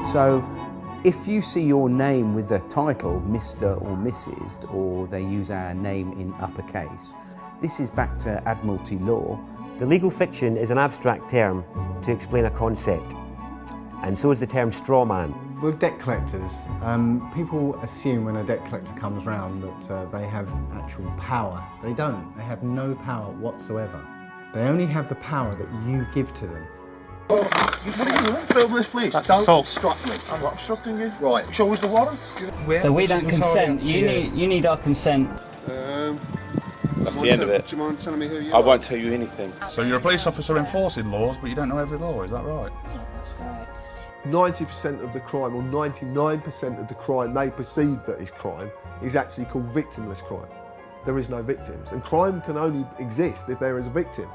So if you see your name with the title Mr. or Mrs., or they use our name in uppercase, this is back to Admiralty law. The legal fiction is an abstract term to explain a concept, and so is the term straw man. With debt collectors, people assume when a debt collector comes round that they have actual power. They don't. They have no power whatsoever. They only have the power that you give to them. What are you doing? Film this, please. Don't obstruct me. I'm not obstructing you. Right. Show us the warrant. So we don't consent. You need our consent. That's the end of it. Do you mind telling me who you I are? won't tell you anything. So you're a police officer enforcing laws, but you don't know every law, is that right? That's correct. 90% of the crime, or 99% of the crime they perceive that is crime, is actually called victimless crime. There is no victims, and crime can only exist if there is a victim.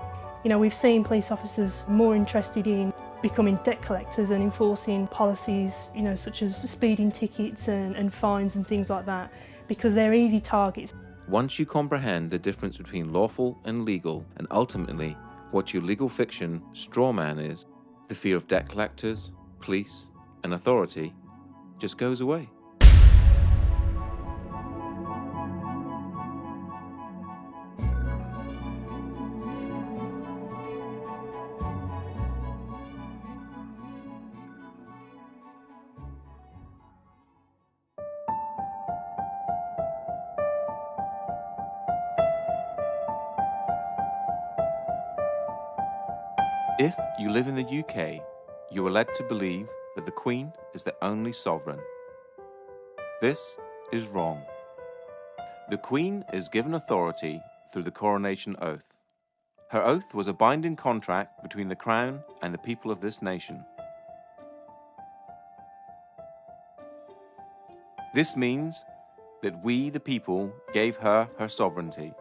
You know, we've seen police officers more interested in becoming debt collectors and enforcing policies, you know, such as speeding tickets and fines and things like that, because they're easy targets. Once you comprehend the difference between lawful and legal, and ultimately what your legal fiction straw man is, the fear of debt collectors, police, and authority just goes away. If you live in the UK, you are led to believe that the Queen is the only sovereign. This is wrong. The Queen is given authority through the coronation oath. Her oath was a binding contract between the Crown and the people of this nation. This means that we, the people, gave her her sovereignty.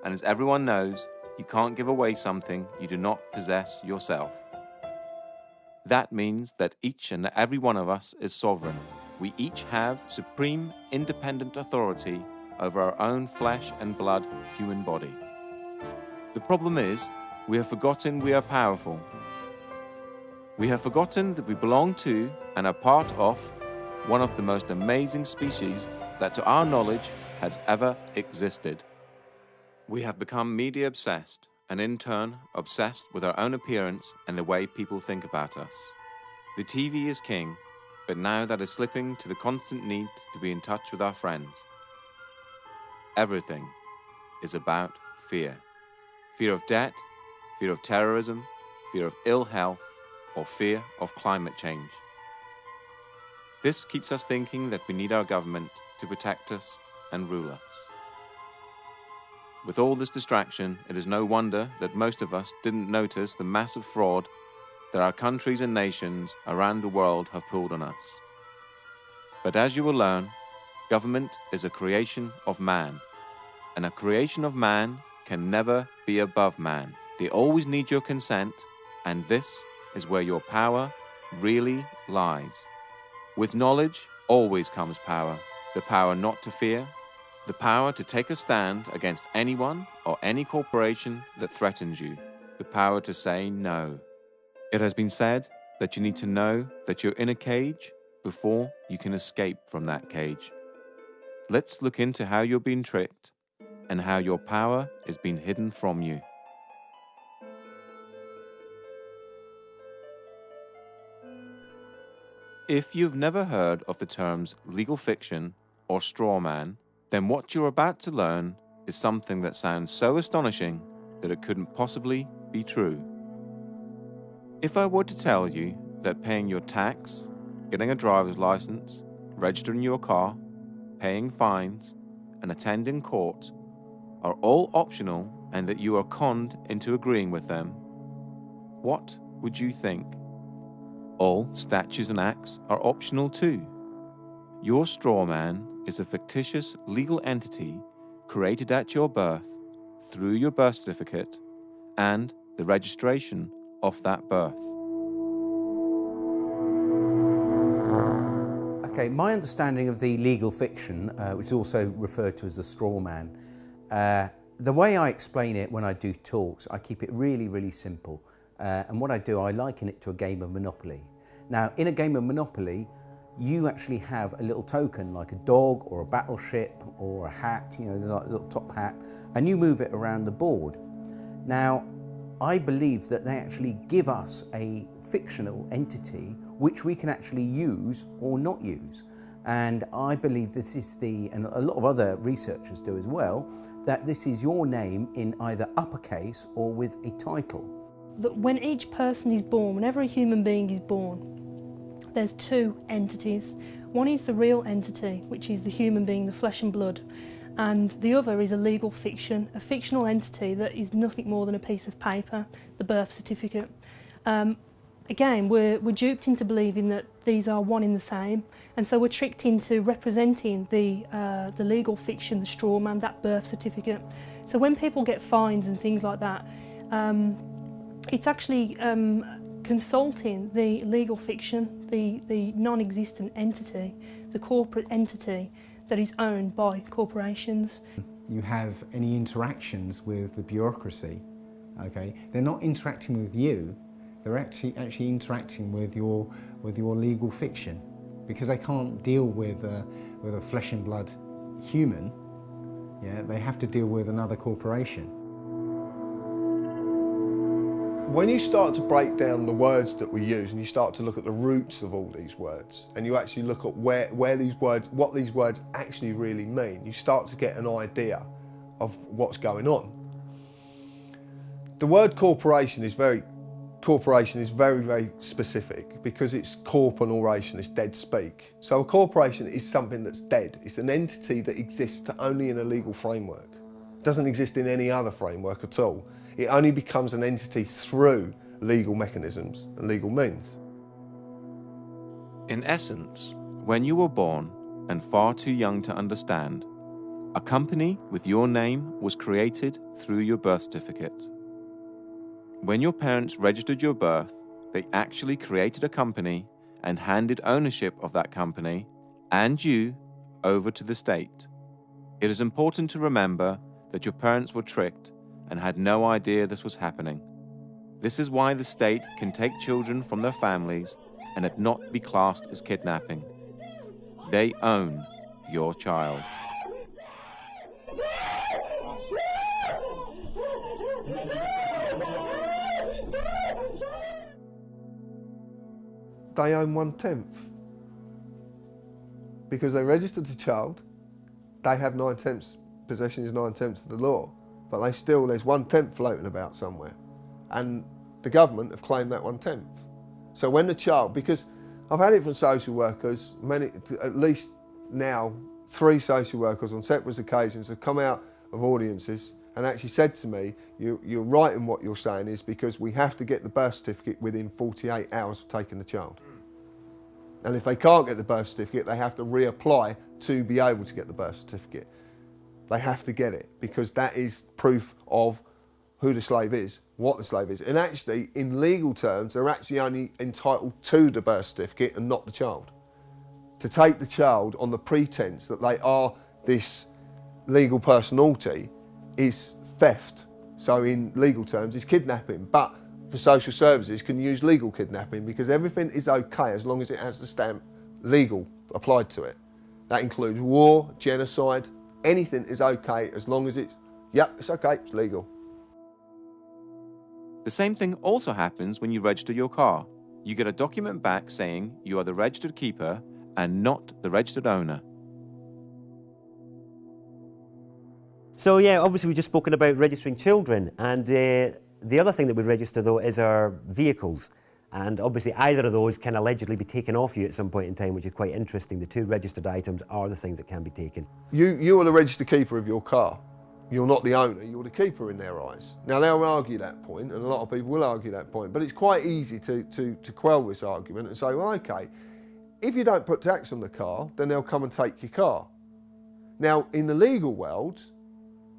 And as everyone knows, you can't give away something you do not possess yourself. That means that each and every one of us is sovereign. We each have supreme, independent authority over our own flesh and blood human body. The problem is, we have forgotten we are powerful. We have forgotten that we belong to and are part of one of the most amazing species that to our knowledge has ever existed. We have become media obsessed, and in turn obsessed with our own appearance and the way people think about us. The TV is king, but now that is slipping to the constant need to be in touch with our friends. Everything is about fear. Fear of debt, fear of terrorism, fear of ill health, or fear of climate change. This keeps us thinking that we need our government to protect us and rule us. With all this distraction, it is no wonder that most of us didn't notice the massive fraud that our countries and nations around the world have pulled on us. But as you will learn, government is a creation of man, and a creation of man can never be above man. They always need your consent, and this is where your power really lies. With knowledge always comes power, the power not to fear, the power to take a stand against anyone or any corporation that threatens you, the power to say no. It has been said that you need to know that you're in a cage before you can escape from that cage. Let's look into how you're being tricked and how your power is being hidden from you. If you've never heard of the terms legal fiction or straw man, then what you're about to learn is something that sounds so astonishing that it couldn't possibly be true. If I were to tell you that paying your tax, getting a driver's license, registering your car, paying fines, and attending court are all optional and that you are conned into agreeing with them, what would you think? All statutes and acts are optional too. Your straw man is a fictitious legal entity created at your birth through your birth certificate and the registration of that birth. Okay, my understanding of the legal fiction, which is also referred to as the straw man, the way I explain it when I do talks, I keep it really, really simple. And what I do, I liken it to a game of Monopoly. Now, in a game of Monopoly, you actually have a little token like a dog or a battleship or a hat, you know, like a little top hat, and you move it around the board. Now, I believe that they actually give us a fictional entity which we can actually use or not use. And I believe this is and a lot of other researchers do as well, that this is your name in either uppercase or with a title. That when each person is born, whenever a human being is born, there's two entities. One is the real entity, which is the human being, the flesh and blood, and the other is a legal fiction, a fictional entity that is nothing more than a piece of paper, the birth certificate. Again, we're duped into believing that these are one in the same, and so we're tricked into representing the legal fiction, the straw man, that birth certificate. So when people get fines and things like that, it's actually consulting the legal fiction, the non-existent entity, the corporate entity that is owned by corporations. You have any interactions with the bureaucracy, okay? They're not interacting with you, they're actually interacting with your legal fiction, because they can't deal with a flesh and blood human. Yeah, they have to deal with another corporation. When you start to break down the words that we use and you start to look at the roots of all these words, and you actually look at what these words actually really mean, you start to get an idea of what's going on. The word corporation is very, very specific, because it's corp and oration, it's dead speak. So a corporation is something that's dead. It's an entity that exists only in a legal framework. It doesn't exist in any other framework at all. It only becomes an entity through legal mechanisms and legal means. In essence, when you were born and far too young to understand, a company with your name was created through your birth certificate. When your parents registered your birth, they actually created a company and handed ownership of that company and you over to the state. It is important to remember that your parents were tricked and had no idea this was happening. This is why the state can take children from their families and it not be classed as kidnapping. They own your child. They own 1/10. Because they registered the child, they have 9/10. Possession is 9/10 of the law. But there's 1/10 floating about somewhere. And the government have claimed that 1/10. So when the child, because I've had it from social workers, at least now, 3 social workers on separate occasions have come out of audiences and actually said to me, you're right in what you're saying, is because we have to get the birth certificate within 48 hours of taking the child. And if they can't get the birth certificate, they have to reapply to be able to get the birth certificate. They have to get it, because that is proof of who the slave is, what the slave is. And actually, in legal terms, they're actually only entitled to the birth certificate and not the child. To take the child on the pretense that they are this legal personality is theft. So in legal terms, it's kidnapping. But for social services, can use legal kidnapping, because everything is okay as long as it has the stamp legal applied to it. That includes war, genocide. Anything is okay as long as it's okay, it's legal. The same thing also happens when you register your car. You get a document back saying you are the registered keeper and not the registered owner. So yeah, obviously we've just spoken about registering children, and the other thing that we register though is our vehicles. And obviously either of those can allegedly be taken off you at some point in time, which is quite interesting. The 2 registered items are the things that can be taken. You are the registered keeper of your car. You're not the owner, you're the keeper in their eyes. Now they'll argue that point, and a lot of people will argue that point, but it's quite easy to quell this argument and say, well, okay, if you don't put tax on the car, then they'll come and take your car. Now, in the legal world,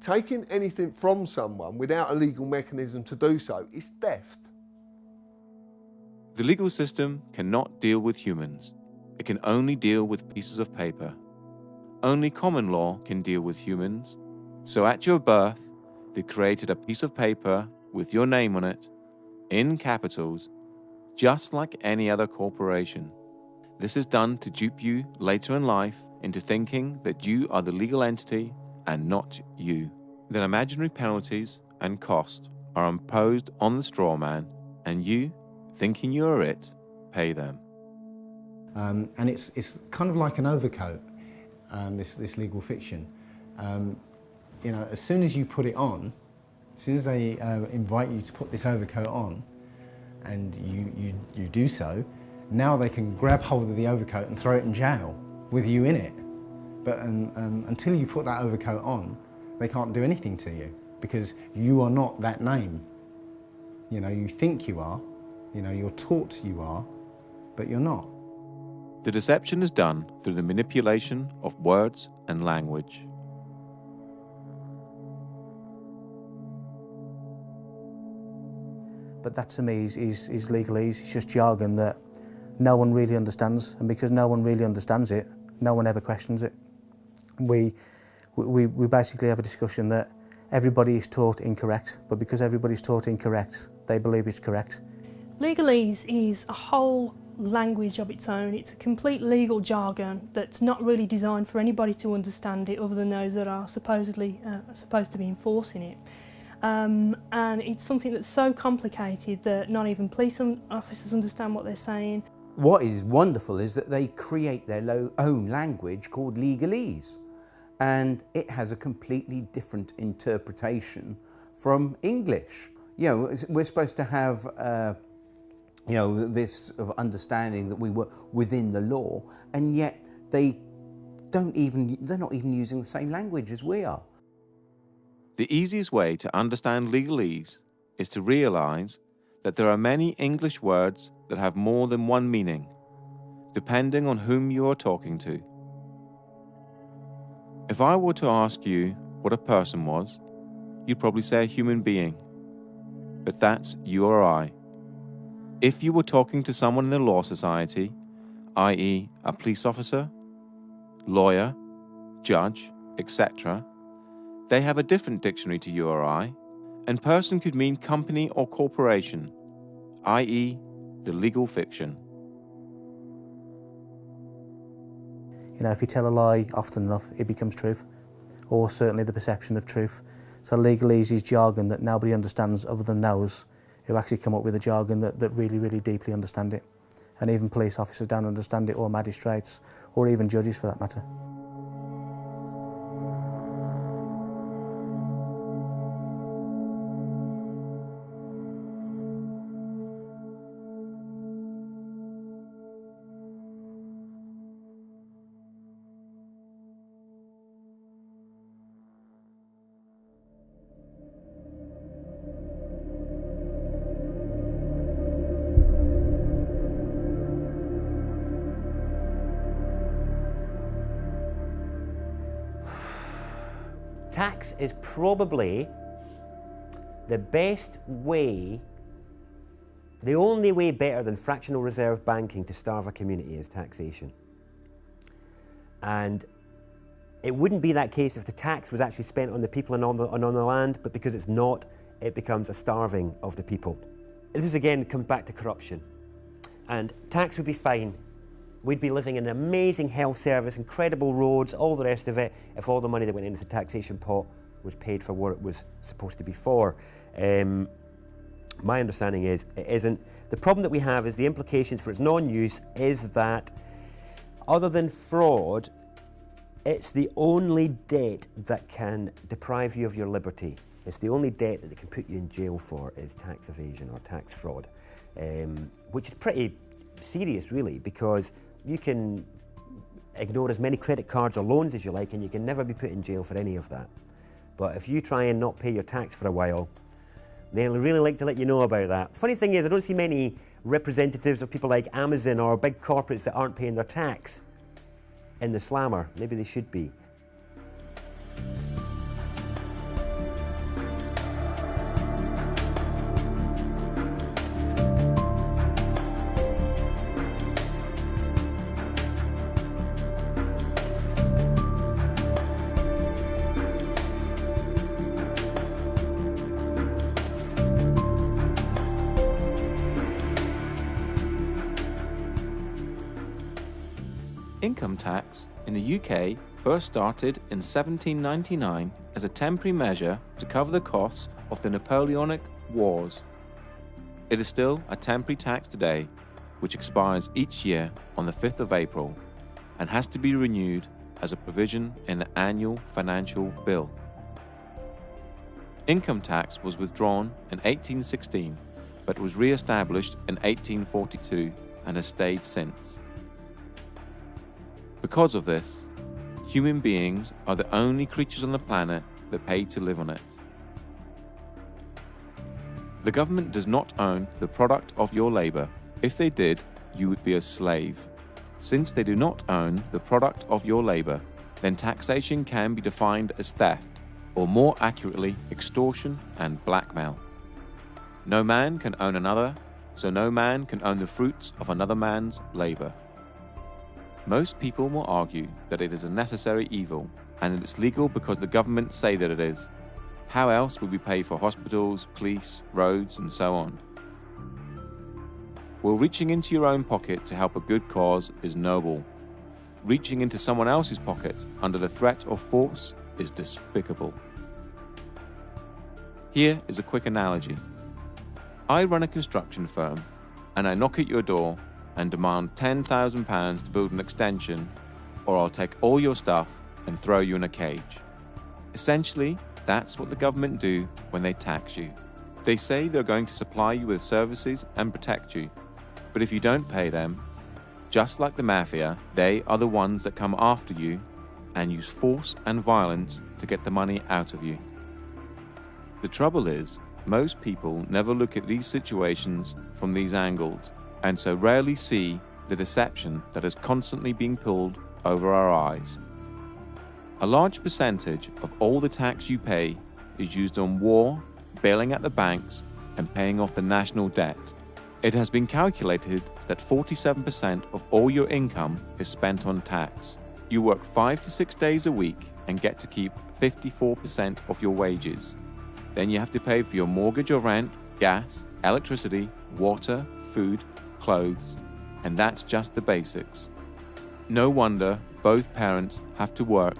taking anything from someone without a legal mechanism to do so is theft. The legal system cannot deal with humans. It can only deal with pieces of paper. Only common law can deal with humans. So at your birth, they created a piece of paper with your name on it, in capitals, just like any other corporation. This is done to dupe you later in life into thinking that you are the legal entity and not you. Then imaginary penalties and cost are imposed on the straw man, and you, thinking you are it, pay them. And it's kind of like an overcoat, this legal fiction. You know, as soon as you put it on, as soon as they invite you to put this overcoat on, and you do so, now they can grab hold of the overcoat and throw it in jail with you in it. But until you put that overcoat on, they can't do anything to you because you are not that name. You know, you think you are, you know, you're taught you are, but you're not. The deception is done through the manipulation of words and language. But that to me is legalese. It's just jargon that no one really understands, and because no one really understands it, no one ever questions it. We basically have a discussion that everybody is taught incorrect, but because everybody's taught incorrect, they believe it's correct. Legalese is a whole language of its own. It's a complete legal jargon that's not really designed for anybody to understand it other than those that are supposedly supposed to be enforcing it. And it's something that's so complicated that not even police officers understand what they're saying. What is wonderful is that they create their own language called legalese, and it has a completely different interpretation from English. You know, we're supposed to have you know, this sort of understanding that we were within the law, and yet they're not even using the same language as we are. The easiest way to understand legalese is to realize that there are many English words that have more than one meaning, depending on whom you are talking to. If I were to ask you what a person was, you'd probably say a human being, but that's you or I. If you were talking to someone in the law society, i.e. a police officer, lawyer, judge, etc., they have a different dictionary to you or I, and person could mean company or corporation, i.e. the legal fiction. You know, if you tell a lie often enough, it becomes truth, or certainly the perception of truth. So legalese is jargon that nobody understands other than those who actually come up with a jargon that really, really deeply understand it. And even police officers don't understand it, or magistrates, or even judges for that matter. Tax is probably the best way, the only way better than fractional reserve banking to starve a community is taxation. And it wouldn't be that case if the tax was actually spent on the people and on the land, but because it's not, it becomes a starving of the people. This again comes back to corruption. And tax would be fine. We'd be living in an amazing health service, incredible roads, all the rest of it, if all the money that went into the taxation pot was paid for what it was supposed to be for. My understanding is it isn't. The problem that we have is the implications for its non-use is that, other than fraud, it's the only debt that can deprive you of your liberty. It's the only debt that they can put you in jail for is tax evasion or tax fraud, which is pretty serious really, because you can ignore as many credit cards or loans as you like and you can never be put in jail for any of that. But if you try and not pay your tax for a while, they'll really like to let you know about that. Funny thing is, I don't see many representatives of people like Amazon or big corporates that aren't paying their tax in the slammer. Maybe they should be. Income tax in the UK first started in 1799 as a temporary measure to cover the costs of the Napoleonic Wars. It is still a temporary tax today, which expires each year on the 5th of April and has to be renewed as a provision in the annual financial bill. Income tax was withdrawn in 1816, but was re-established in 1842 and has stayed since. Because of this, human beings are the only creatures on the planet that pay to live on it. The government does not own the product of your labor. If they did, you would be a slave. Since they do not own the product of your labor, then taxation can be defined as theft, or more accurately, extortion and blackmail. No man can own another, so no man can own the fruits of another man's labor. Most people will argue that it is a necessary evil, and that it's legal because the government say that it is. How else would we pay for hospitals, police, roads, and so on? Well, reaching into your own pocket to help a good cause is noble. Reaching into someone else's pocket under the threat of force is despicable. Here is a quick analogy. I run a construction firm, and I knock at your door and demand £10,000 to build an extension, or I'll take all your stuff and throw you in a cage. Essentially, that's what the government do when they tax you. They say they're going to supply you with services and protect you, but if you don't pay them, just like the mafia, they are the ones that come after you and use force and violence to get the money out of you. The trouble is, most people never look at these situations from these angles, and so rarely see the deception that is constantly being pulled over our eyes. A large percentage of all the tax you pay is used on war, bailing out the banks, and paying off the national debt. It has been calculated that 47% of all your income is spent on tax. You work 5 to 6 days a week and get to keep 54% of your wages. Then you have to pay for your mortgage or rent, gas, electricity, water, food, clothes, and that's just the basics. No wonder both parents have to work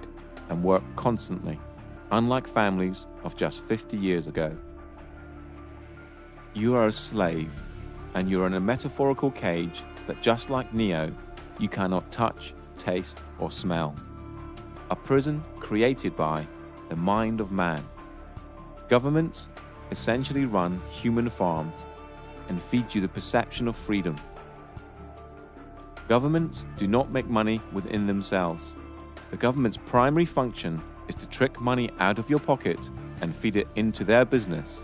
and work constantly, unlike families of just 50 years ago. You are a slave, and you're in a metaphorical cage that, just like Neo, you cannot touch, taste, or smell. A prison created by the mind of man. Governments essentially run human farms and feed you the perception of freedom. Governments do not make money within themselves. The government's primary function is to trick money out of your pocket and feed it into their business,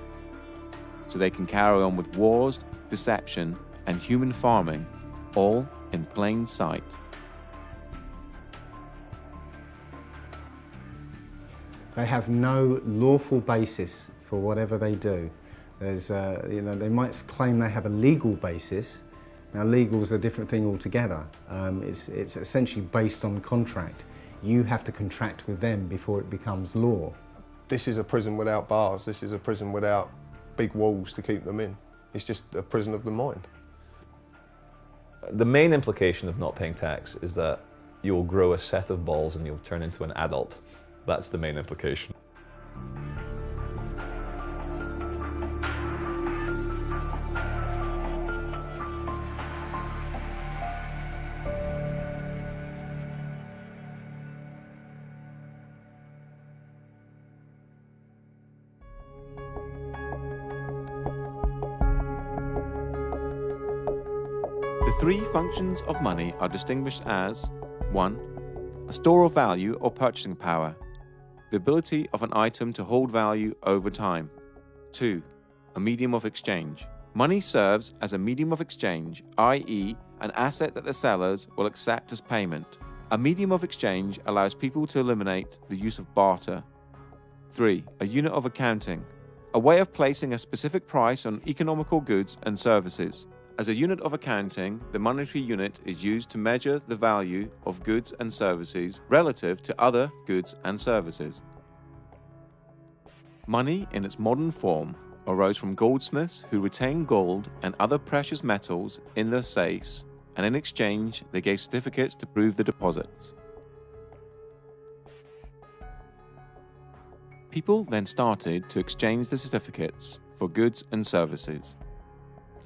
so they can carry on with wars, deception, and human farming, all in plain sight. They have no lawful basis for whatever they do. There's, they might claim they have a legal basis. Now, legal is a different thing altogether. It's essentially based on contract. You have to contract with them before it becomes law. This is a prison without bars. This is a prison without big walls to keep them in. It's just a prison of the mind. The main implication of not paying tax is that you will grow a set of balls and you'll turn into an adult. That's the main implication. The three functions of money are distinguished as 1. A store of value or purchasing power, the ability of an item to hold value over time. 2. A medium of exchange. Money serves as a medium of exchange, i.e., an asset that the sellers will accept as payment. A medium of exchange allows people to eliminate the use of barter. 3. A unit of accounting, a way of placing a specific price on economical goods and services. As a unit of accounting, the monetary unit is used to measure the value of goods and services relative to other goods and services. Money in its modern form arose from goldsmiths who retained gold and other precious metals in their safes and in exchange they gave certificates to prove the deposits. People then started to exchange the certificates for goods and services,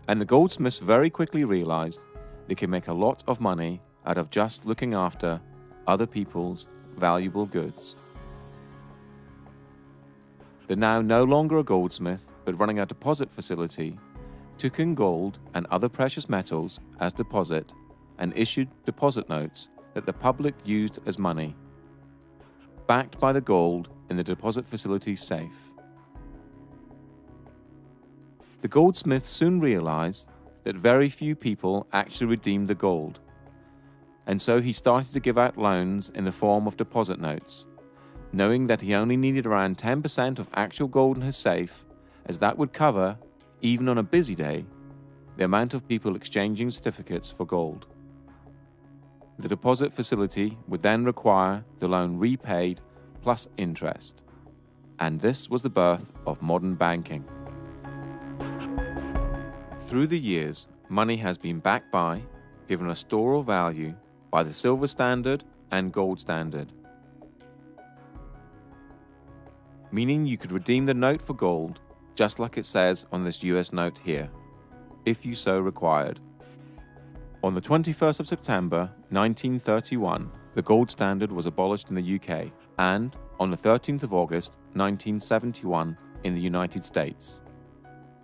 and the goldsmiths very quickly realized they could make a lot of money out of just looking after other people's valuable goods. They're now no longer a goldsmith, but running a deposit facility, took in gold and other precious metals as deposit and issued deposit notes that the public used as money, backed by the gold in the deposit facility's safe. The goldsmith soon realized that very few people actually redeemed the gold, and so he started to give out loans in the form of deposit notes, knowing that he only needed around 10% of actual gold in his safe, as that would cover, even on a busy day, the amount of people exchanging certificates for gold. The deposit facility would then require the loan repaid plus interest, and this was the birth of modern banking. Through the years, money has been backed by, given a store of value, by the silver standard and gold standard, meaning you could redeem the note for gold, just like it says on this US note here, if you so required. On the 21st of September 1931, the gold standard was abolished in the UK, and on the 13th of August 1971 in the United States.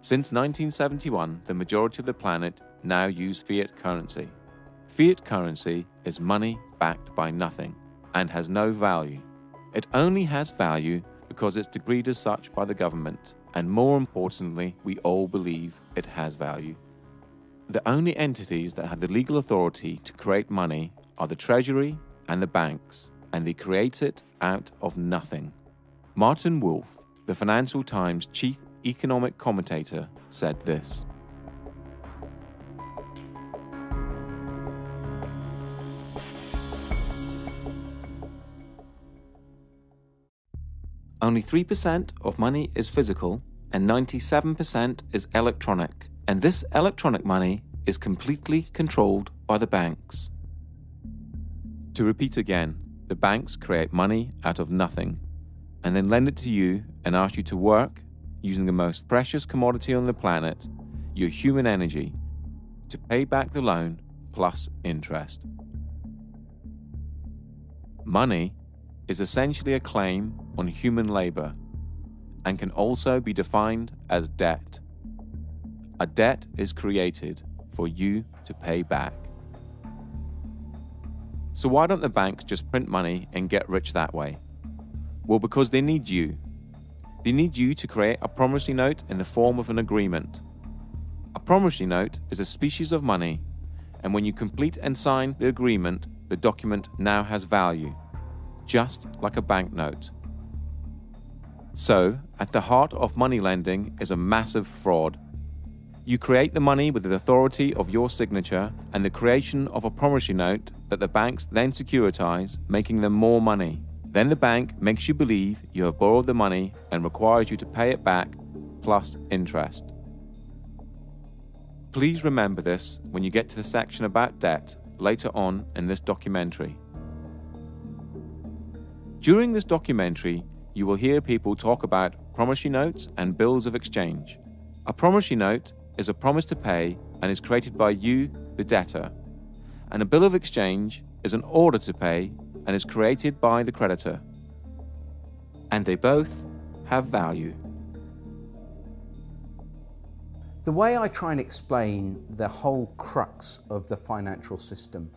Since 1971, the majority of the planet now use fiat currency. Fiat currency is money backed by nothing and has no value. It only has value because it's decreed as such by the government, and more importantly, we all believe it has value. The only entities that have the legal authority to create money are the Treasury and the banks, and they create it out of nothing. Martin Wolf, the Financial Times chief economic commentator, said this: only 3% of money is physical and 97% is electronic, and this electronic money is completely controlled by the banks. To repeat again, the banks create money out of nothing and then lend it to you and ask you to work using the most precious commodity on the planet, your human energy, to pay back the loan plus interest. Money is essentially a claim on human labor and can also be defined as debt. A debt is created for you to pay back. So why don't the banks just print money and get rich that way? Well, because they need you. They need you to create a promissory note in the form of an agreement. A promissory note is a species of money, and when you complete and sign the agreement, the document now has value, just like a banknote. So, at the heart of money lending is a massive fraud. You create the money with the authority of your signature and the creation of a promissory note that the banks then securitize, making them more money. Then the bank makes you believe you have borrowed the money and requires you to pay it back plus interest. Please remember this when you get to the section about debt later on in this documentary. During this documentary, you will hear people talk about promissory notes and bills of exchange. A promissory note is a promise to pay and is created by you, the debtor, and a bill of exchange is an order to pay and is created by the creditor. And they both have value. The way I try and explain the whole crux of the financial system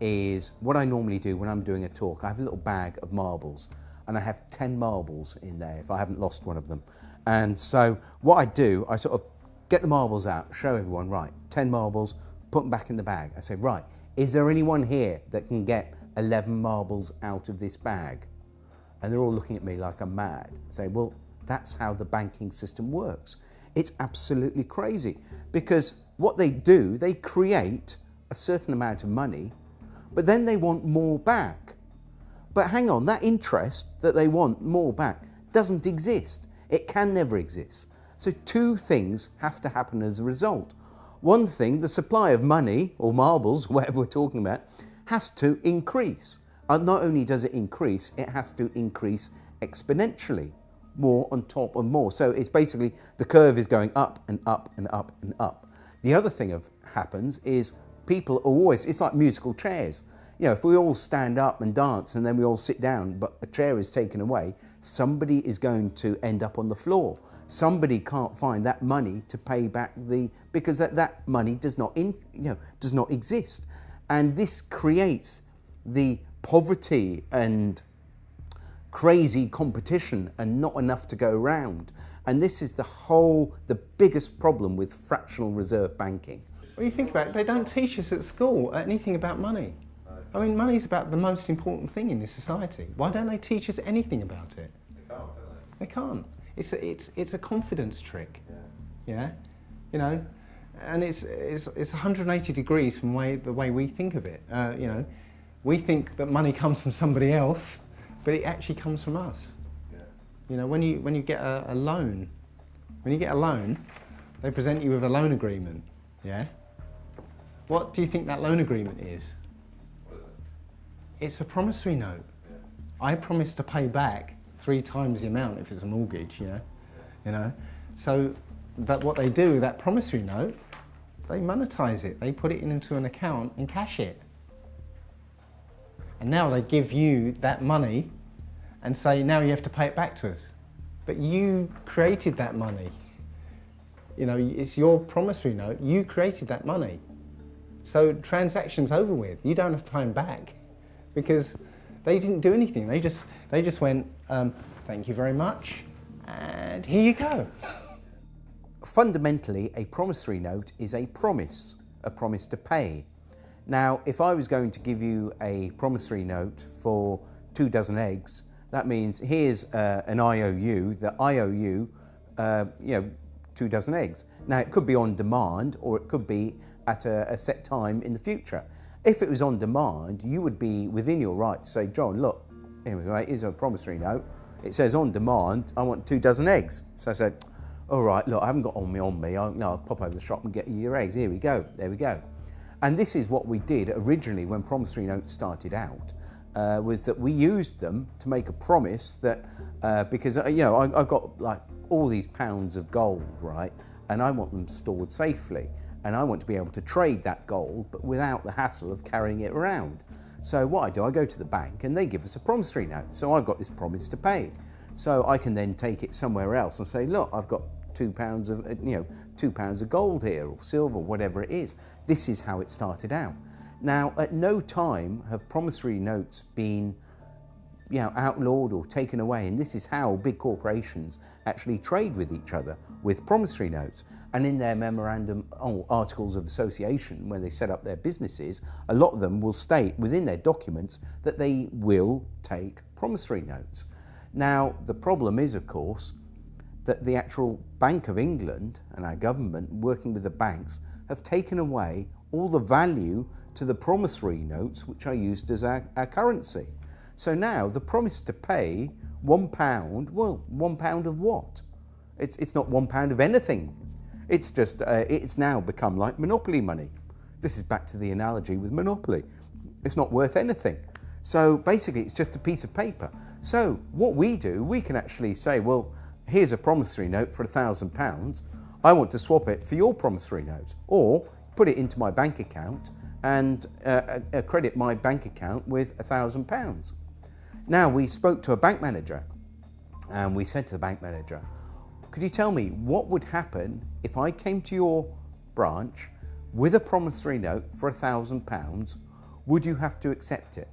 is what I normally do when I'm doing a talk. I have a little bag of marbles and I have 10 marbles in there if I haven't lost one of them. And so what I do, I sort of get the marbles out, show everyone, right, 10 marbles, put them back in the bag. I say, right, is there anyone here that can get 11 marbles out of this bag? And they're all looking at me like I'm mad. I say, well, that's how the banking system works. It's absolutely crazy because what they do, they create a certain amount of money, but then they want more back. But hang on, that interest that they want more back doesn't exist. It can never exist. So two things have to happen as a result. one thing, the supply of money, or marbles, whatever we're talking about, has to increase. And not only does it increase, it has to increase exponentially, more on top of more. So it's basically, the curve is going up and up and up and up. The other thing that happens is people are always, it's like musical chairs. You know, if we all stand up and dance and then we all sit down, but a chair is taken away, somebody is going to end up on the floor. Somebody can't find that money to pay back because that money does not exist. And this creates the poverty and crazy competition and not enough to go around. And this is the biggest problem with fractional reserve banking. Well, you think about it, they don't teach us at school anything about money. I mean, money's about the most important thing in this society. Why don't they teach us anything about it? They can't, do they? They can't. It's a confidence trick. Yeah. You know, and it's 180 degrees from the way we think of it. You know, we think that money comes from somebody else, but it actually comes from us. Yeah. You know, when you get a loan, they present you with a loan agreement. Yeah. What do you think that loan agreement is? What is it? It's a promissory note. Yeah. I promise to pay back 3 times the amount if it's a mortgage, you know. So what they do, that promissory note, they monetize it. They put it into an account and cash it. And now they give you that money and say, now you have to pay it back to us. But you created that money. You know, it's your promissory note. You created that money. So transaction's over with. You don't have to pay them back because they didn't do anything. They just went, thank you very much, and here you go. Fundamentally, a promissory note is a promise to pay. Now, if I was going to give you a promissory note for 2 dozen eggs, that means here's an IOU, the IOU, 2 dozen eggs. Now, it could be on demand or it could be at a set time in the future. If it was on demand, you would be within your right to say, John, look, here's a promissory note. It says on demand, I want 2 dozen eggs. So I said, all right, look, I haven't got on me. I'll pop over the shop and get you your eggs. Here we go, there we go. And this is what we did originally when promissory notes started out, was that we used them to make a promise that, because, I've got like all these pounds of gold, right? And I want them stored safely. And I want to be able to trade that gold, but without the hassle of carrying it around. So what I do, I go to the bank and they give us a promissory note. So I've got this promise to pay. So I can then take it somewhere else and say, look, I've got 2 pounds of, 2 pounds of gold here, or silver, whatever it is. This is how it started out. Now, at no time have promissory notes been outlawed or taken away, and this is how big corporations actually trade with each other, with promissory notes. And in their memorandum articles of association, when they set up their businesses, a lot of them will state within their documents that they will take promissory notes. Now, the problem is, of course, that the actual Bank of England and our government, working with the banks, have taken away all the value to the promissory notes which are used as our currency. So now the promise to pay £1, well, £1 of what? It's not £1 of anything. It's just, it's now become like monopoly money. This is back to the analogy with monopoly. It's not worth anything. So basically it's just a piece of paper. So what we do, we can actually say, well, here's a promissory note for £1,000. I want to swap it for your promissory note, or put it into my bank account and credit my bank account with £1,000. Now, we spoke to a bank manager and we said to the bank manager, could you tell me what would happen if I came to your branch with a promissory note for £1,000? Would you have to accept it?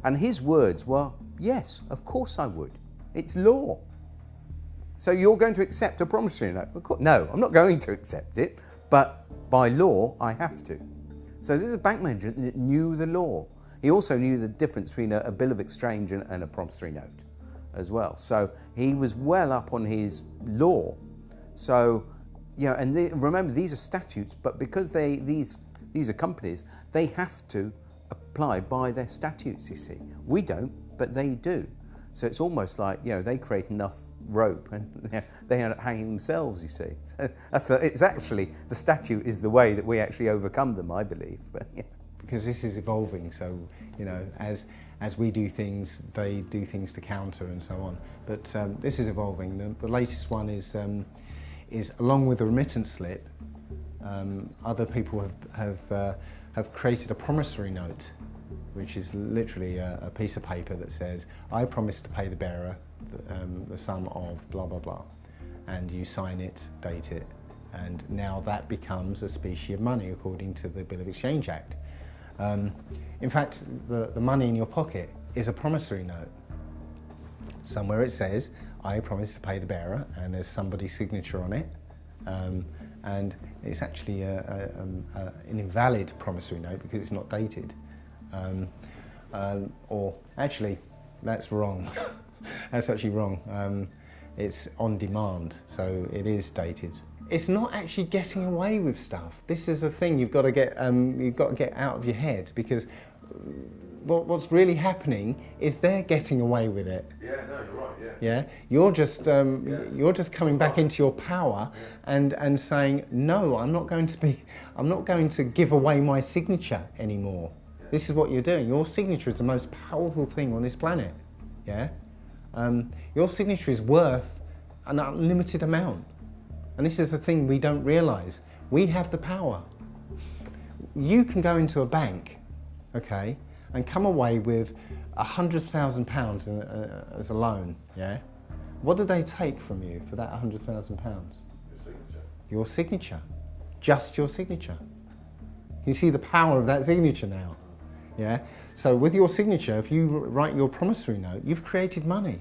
And his words were, yes, of course I would. It's law. So you're going to accept a promissory note? No, I'm not going to accept it, but by law, I have to. So this is a bank manager that knew the law. He also knew the difference between a bill of exchange and a promissory note as well. So he was well up on his law. So, and remember, these are statutes, but because these are companies, they have to apply by their statutes, you see. We don't, but they do. So it's almost like, you know, they create enough rope and they end up hanging themselves, you see. So it's actually, the statute is the way that we actually overcome them, I believe. But, yeah. Because this is evolving, so, you know, as we do things, they do things to counter and so on. But this is evolving. The latest one is along with the remittance slip, other people have created a promissory note, which is literally a piece of paper that says, I promise to pay the bearer the sum of blah, blah, blah. And you sign it, date it, and now that becomes a specie of money according to the Bill of Exchange Act. In fact, the money in your pocket is a promissory note. Somewhere it says, I promise to pay the bearer, and there's somebody's signature on it. And it's actually an invalid promissory note because it's not dated. Or actually, that's wrong. That's actually wrong. It's on demand, so it is dated. It's not actually getting away with stuff. This is the thing you've got to get out of your head, because what's really happening is they're getting away with it. Yeah, no, you're right. Yeah. Yeah, you're just coming back into your power, and saying, no, I'm not going to give away my signature anymore. This is what you're doing. Your signature is the most powerful thing on this planet. Yeah, your signature is worth an unlimited amount. And this is the thing we don't realise. We have the power. You can go into a bank, okay, and come away with £100,000 as a loan, yeah? What do they take from you for that £100,000? Your signature. Your signature. Just your signature. You see the power of that signature now, yeah? So with your signature, if you write your promissory note, you've created money.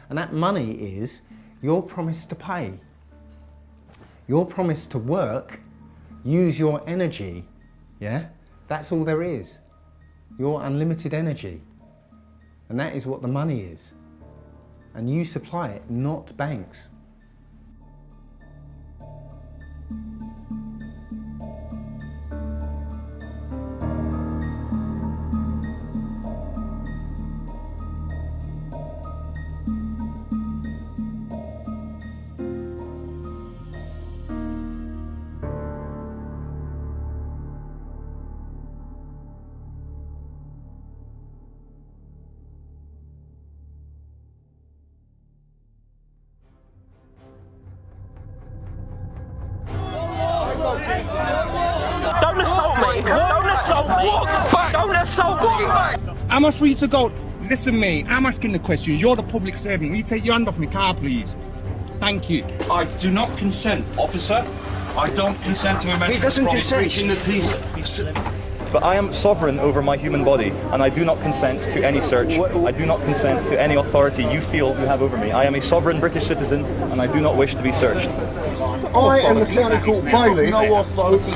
And that money is your promise to pay. Your promise to work, use your energy, yeah? That's all there is. Your unlimited energy. And that is what the money is. And you supply it, not banks. Don't assault me! Don't assault me! Walk back! Don't assault me! Walk back! Am I free to go? Listen, mate, I'm asking the questions. You're the public servant. Will you take your hand off my car, please? Thank you. I do not consent, officer. I don't consent to a mental promise breaching the peace. But I am sovereign over my human body, and I do not consent to any search. I do not consent to any authority you feel you have over me. I am a sovereign British citizen, and I do not wish to be searched. I am the county court bailiff. No authority.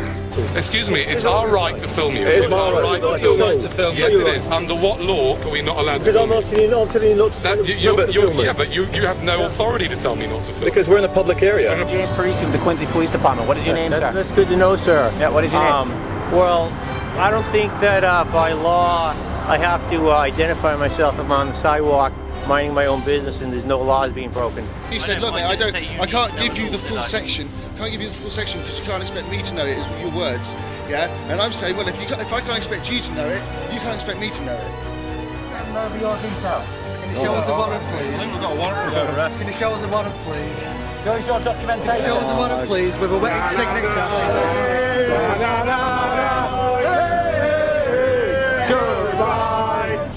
Excuse me, it's our right to film you. It's our right to film you. Yes, it is. Under what law are we not allowed to film you? Because I'm asking you not to film. Yeah, but you have no authority to tell me not to film. Because we're in a public area. James Parisi with the Quincy Police Department. What is your name, sir? That's good to know, sir. Yeah, what is your name? Well, I don't think that by law I have to identify myself if I'm on the sidewalk minding my own business and there's no laws being broken. You said, look, mate, I can't give you the full section. Can't give you the full section because you can't expect me to know it. Is your words, yeah? And I'm saying, well, if I can't expect you to know it, you can't expect me to know it. Can you show us a warrant, please? I think we've got a warrant for arrest. Can you show us a warrant, please? Show us your documentation. Show us a warrant, please, with a wet signature.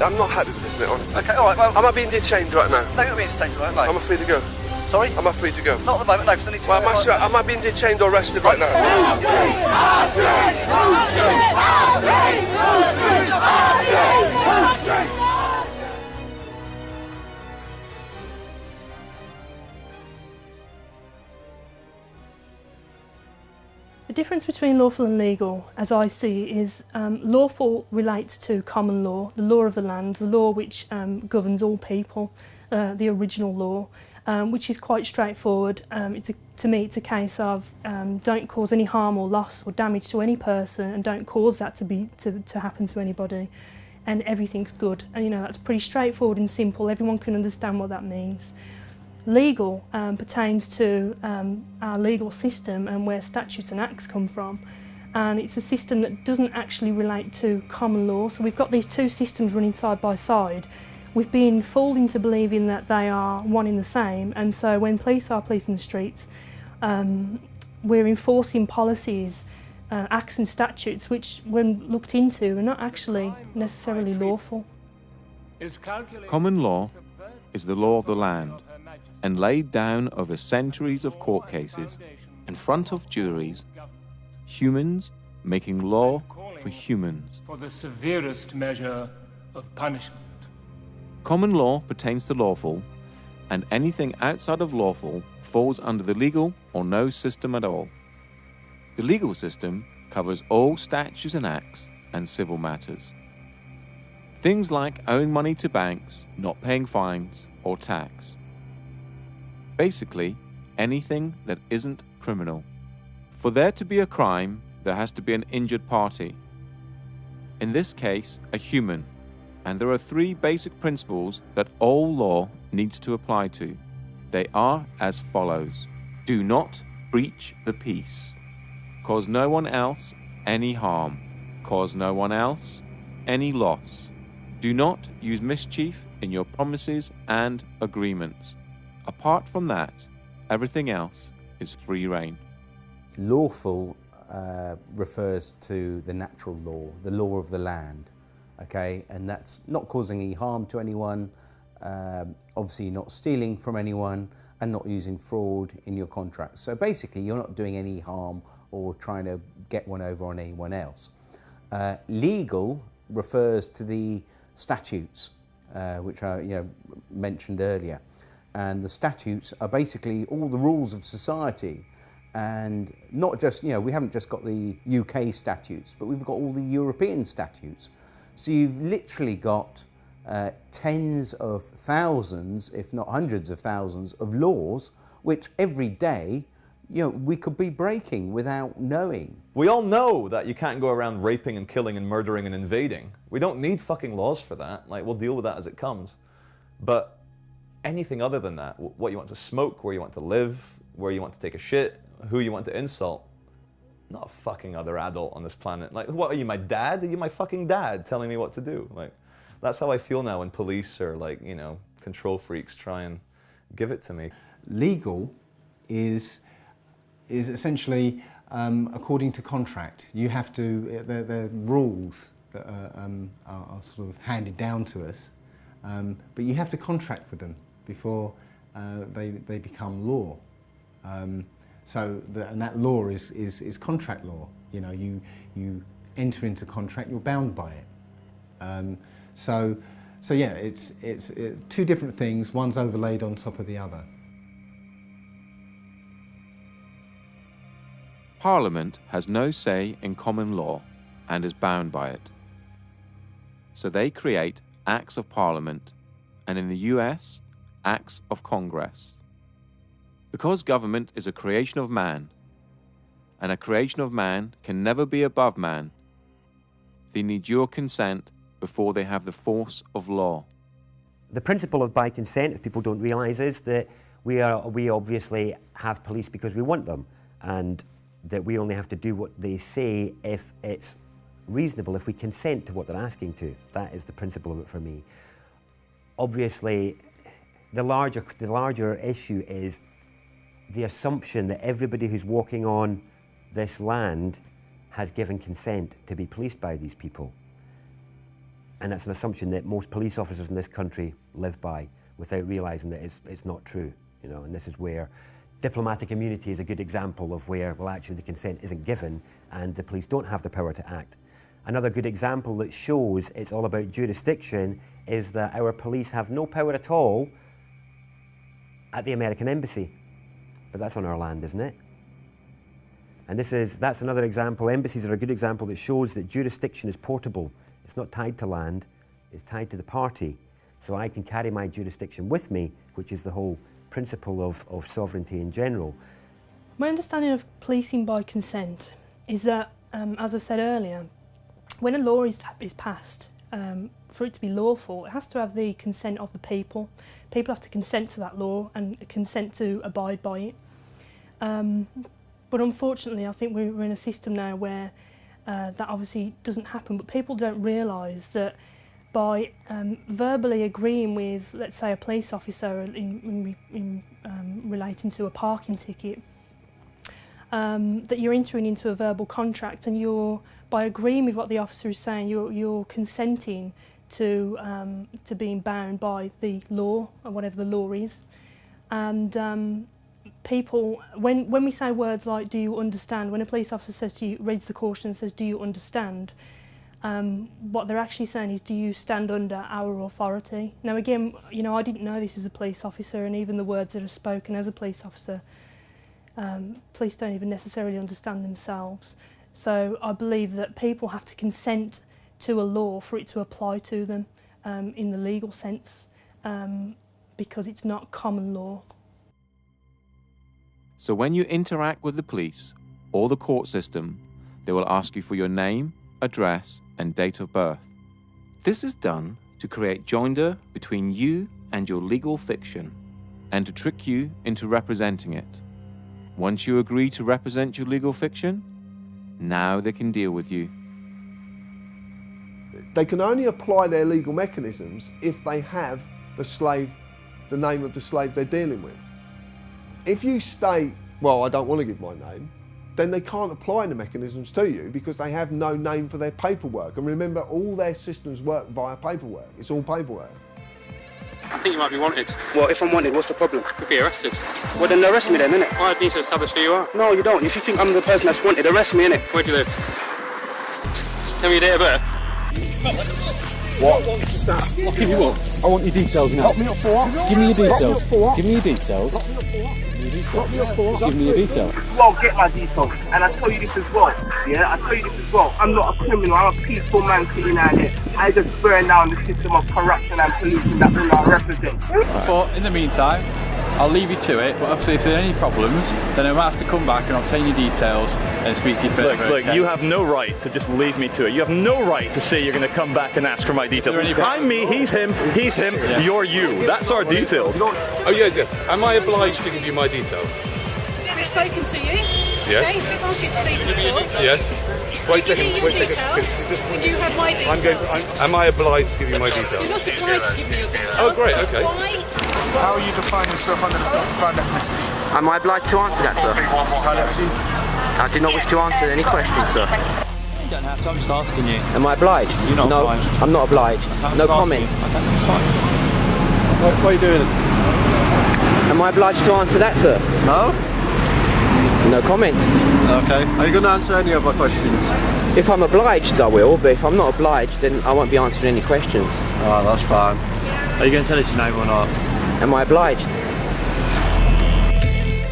I'm not happy with this, mate, honestly. Okay, alright, well... Am I being detained right now? No, you're not being detained right now. Am I free to go? Sorry? Am I free to go? Not at the moment, no, because I need to... Well, am I being detained or arrested right now? The difference between lawful and legal, as I see, is lawful relates to common law, the law of the land, the law which governs all people, the original law, which is quite straightforward. To me, it's a case of don't cause any harm or loss or damage to any person, and don't cause that to happen to anybody. and everything's good. And you know, that's pretty straightforward and simple. Everyone can understand what that means. Legal pertains to our legal system and where statutes and acts come from. And it's a system that doesn't actually relate to common law. So we've got these two systems running side by side. We've been fooled into believing that they are one in the same. And so when police are policing the streets, we're enforcing policies, acts and statutes which, when looked into, are not actually necessarily lawful. Common law is the law of the land and laid down over centuries of court cases in front of juries, humans making law for humans. For the severest measure of punishment. Common law pertains to lawful, and anything outside of lawful falls under the legal or no system at all. The legal system covers all statutes and acts and civil matters. Things like owing money to banks, not paying fines, or tax. Basically, anything that isn't criminal. For there to be a crime, there has to be an injured party. In this case, a human. And there are three basic principles that all law needs to apply to. They are as follows. Do not breach the peace. Cause no one else any harm. Cause no one else any loss. Do not use mischief in your promises and agreements. Apart from that, everything else is free rein. Lawful refers to the natural law, the law of the land, okay? And that's not causing any harm to anyone, obviously not stealing from anyone, and not using fraud in your contracts. So basically, you're not doing any harm or trying to get one over on anyone else. Legal refers to the statutes, which I mentioned earlier. And the statutes are basically all the rules of society. And not just, we haven't just got the UK statutes, but we've got all the European statutes. So you've literally got tens of thousands, if not hundreds of thousands of laws, which every day, we could be breaking without knowing. We all know that you can't go around raping and killing and murdering and invading. We don't need fucking laws for that. Like, we'll deal with that as it comes. But anything other than that, what you want to smoke, where you want to live, where you want to take a shit, who you want to insult, not a fucking other adult on this planet. Like, what are you, my dad? Are you my fucking dad telling me what to do? Like, that's how I feel now when police or control freaks try and give it to me. Legal is essentially according to contract. You have to, the rules that are sort of handed down to us, but you have to contract with them before they become law. And that law is contract law. You enter into contract, you're bound by it. So yeah, it's two different things. One's overlaid on top of the other. Parliament has no say in common law and is bound by it. So they create Acts of Parliament, and in the US, Acts of Congress. Because government is a creation of man, and a creation of man can never be above man, they need your consent before they have the force of law. The principle of by consent, if people don't realise, is that we obviously have police because we want them, and that we only have to do what they say if it's reasonable, if we consent to what they're asking to. That is the principle of it for me. Obviously, the larger issue is the assumption that everybody who's walking on this land has given consent to be policed by these people. And that's an assumption that most police officers in this country live by without realising that it's not true, and this is where diplomatic immunity is a good example of where, well, actually the consent isn't given and the police don't have the power to act. Another good example that shows it's all about jurisdiction is that our police have no power at all at the American embassy. But that's on our land, isn't it? And that's another example. Embassies are a good example that shows that jurisdiction is portable. It's not tied to land, it's tied to the party. So I can carry my jurisdiction with me, which is the whole principle of sovereignty in general. My understanding of policing by consent is that, as I said earlier, when a law is passed for it to be lawful, it has to have the consent of the people. People have to consent to that law and consent to abide by it. But unfortunately, I think we're in a system now where that obviously doesn't happen, but people don't realise that by verbally agreeing with, let's say, a police officer in relating to a parking ticket, that you're entering into a verbal contract, and by agreeing with what the officer is saying, you're consenting to being bound by the law, or whatever the law is. And people, when we say words like "do you understand," when a police officer says to you, reads the caution and says "do you understand," what they're actually saying is, do you stand under our authority? Now again, you know, I didn't know this as a police officer, and even the words that are spoken as a police officer, police don't even necessarily understand themselves. So I believe that people have to consent to a law for it to apply to them in the legal sense, because it's not common law. So when you interact with the police or the court system, they will ask you for your name, address, and date of birth. This is done to create joinder between you and your legal fiction, and to trick you into representing it. Once you agree to represent your legal fiction, now they can deal with you. They can only apply their legal mechanisms if they have the name of the slave they're dealing with. If you state, well, I don't want to give my name, then they can't apply the mechanisms to you because they have no name for their paperwork. And remember, all their systems work via paperwork. It's all paperwork. I think you might be wanted. Well, if I'm wanted, what's the problem? Could be arrested. Well, then arrest me then, innit? I need to establish who you are. No, you don't. If you think I'm the person that's wanted, arrest me, innit? Where do you live? Tell me your date of birth. What? I'll give you what? I want your details now. Lock me up for what? Give me your details. Lock me up for what? Give me your details. Lock me up for what? Lock me up for what? Give me your details. Well, get my details. And I tell you this as well. Yeah, I tell you this as well. I'm not a criminal. I'm a peaceful man sitting out here. I just burn down the system of corruption and pollution that we are represent. But in the meantime, I'll leave you to it. But obviously, if there are any problems, then I might have to come back and obtain your details and speak to you further. Look, you have no right to just leave me to it. You have no right to say you're going to come back and ask for my details. I'm me, he's him, yeah. You're you. That's our details. Oh yeah. Am I obliged to give you my details? We've spoken to you. Yes. Okay, we've asked you to leave the store. Yes. Wait a second. Give me your details. And you have my details. Am I obliged to give you my details? You're not obliged to give me your details. Oh, great. Okay. Why? How are you define yourself under the self-defined ethnicity? Am I obliged to answer that, sir? Entirely up to you. I do not wish to answer any questions, sir. You don't have to, I'm just asking you. Am I obliged? You're not no, obliged. I'm not obliged. No comment. Okay, that's fine. What are you doing? Am I obliged to answer that, sir? No. No comment. Okay. Are you going to answer any of my questions? If I'm obliged, I will, but if I'm not obliged, then I won't be answering any questions. Oh, that's fine. Are you going to tell us your name or not? Am I obliged?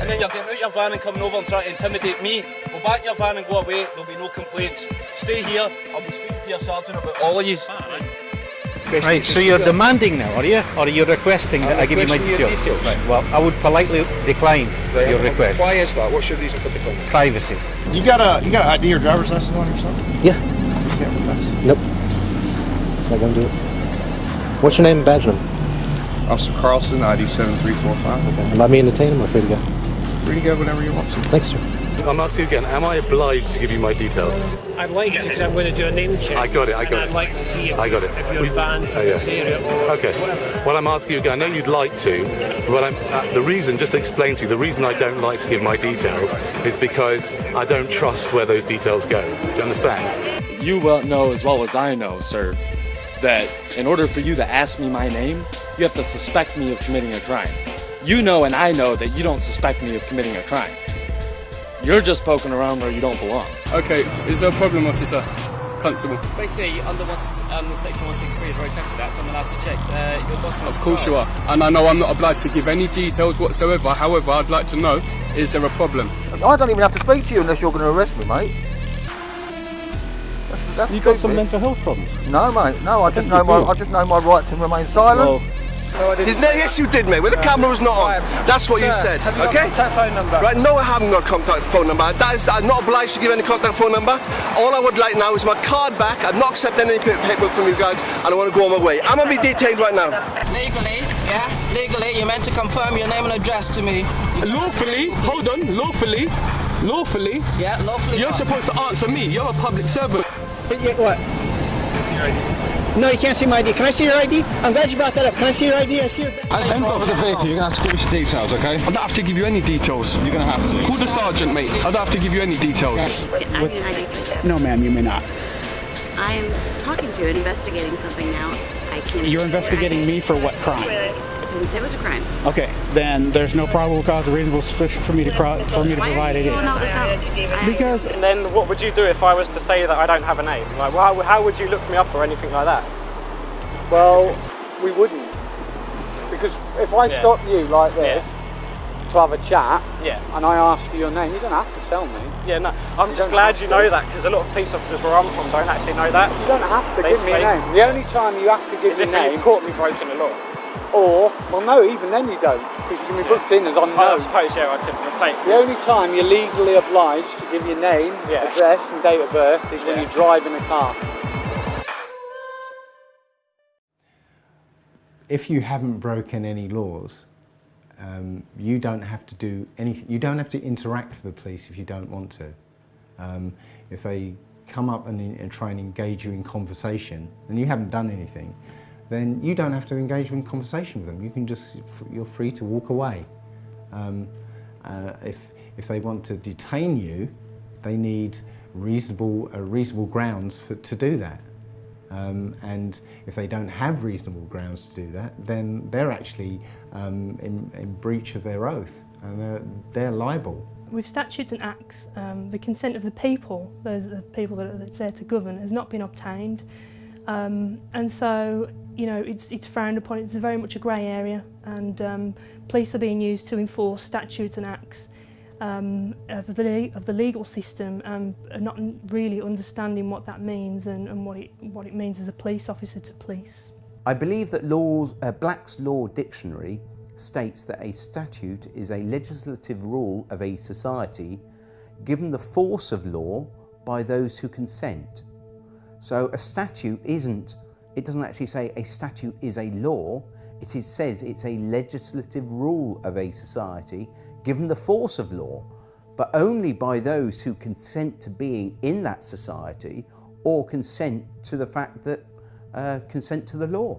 And then you're getting out your van and coming over and trying to intimidate me. Go back in your van and go away, there'll be no complaints. Stay here, I'll be speaking to your sergeant about all of you. Right, so you're demanding now, are you? Or are you requesting that I give you my details? Right, well, I would politely decline your request. Why is that? What's your reason for declining? Privacy. You got an ID or driver's license on yourself? Yeah. You see it with us? Nope. Not gonna do it. What's your name and badge number? Officer Carlson, ID 7345. Okay. Am I being detained or am I free to go? Free to go whenever you want to. Thank you, sir. I'm asking you again, am I obliged to give you my details? I'd like to, because I'm going to do a name check. I got it. I'd like to see if, I got it. if you're banned from this area or okay. whatever. Well, I'm asking you again, I know you'd like to, but the reason, just to explain to you, the reason I don't like to give my details is because I don't trust where those details go. Do you understand? You well know as well as I know, sir, that in order for you to ask me my name, you have to suspect me of committing a crime. You know and I know that you don't suspect me of committing a crime. You're just poking around where you don't belong. Okay, is there a problem, officer? Constable. Basically, under section 163 of the Road Traffic Act, I'm allowed to check your documents. Of course you are. And I know I'm not obliged to give any details whatsoever. However, I'd like to know, is there a problem? I don't even have to speak to you unless you're going to arrest me, mate. You got some mental health problems? No, mate. No, I just know my right to remain silent. Well, No, I didn't. Yes, you did, mate. When the camera was not on. That's what you said. Have you got a contact phone number? Right, no, I haven't got a contact phone number. I'm not obliged to give any contact phone number. All I would like now is my card back. I'm not accepting any paperwork from you guys, and I want to go on my way. I'm going to be detained right now. Legally, yeah? Legally, you're meant to confirm your name and address to me. Lawfully? Hold on. Lawfully? Lawfully? Yeah, lawfully. You're supposed to answer me. You're a public servant. But yet what? No, you can't see my ID. Can I see your ID? I'm glad you brought that up. Can I see your ID? I see your... Hand over the vehicle. You're going to have to give us your details, okay? I don't have to give you any details. You're going to have to. Call the sergeant, mate. I don't have to give you any details. No, ma'am, you may not. I am talking to you, investigating something now. I can't... You're investigating me for what crime? I didn't say it was a crime. Okay, then there's no probable cause or reasonable suspicion for me to provide it. Because... And then what would you do if I was to say that I don't have a name? Like, how would you look me up or anything like that? Well, we wouldn't. Because if I stop you like this to have a chat, and I ask for your name, you don't have to tell me. Yeah, no, I'm just glad you know that, because a lot of police officers where I'm from don't actually know that. You don't have to give me a name. The only time you have to give your name... you caught me breaking the law. Or, well no, even then you don't, because you can be booked in as unknown. I suppose, yeah, I could replace. The only time you're legally obliged to give your name, address and date of birth is when you drive in a car. If you haven't broken any laws, you don't have to do anything. You don't have to interact with the police if you don't want to. If they come up and try and engage you in conversation, and you haven't done anything, then you don't have to engage in conversation with them. You can just, you're free to walk away. If they want to detain you, they need reasonable grounds to do that. And if they don't have reasonable grounds to do that, then they're actually in breach of their oath, and they're liable. With statutes and acts, the consent of the people, those are the people that's there to govern, has not been obtained. And so, you know, it's frowned upon. It's very much a grey area, and police are being used to enforce statutes and acts of the legal system, and not really understanding what that means and what it means as a police officer to police. I believe that Black's Law Dictionary states that a statute is a legislative rule of a society given the force of law by those who consent. So a statute it doesn't actually say a statute is a law, it says it's a legislative rule of a society given the force of law, but only by those who consent to being in that society or consent to the fact that consent to the law.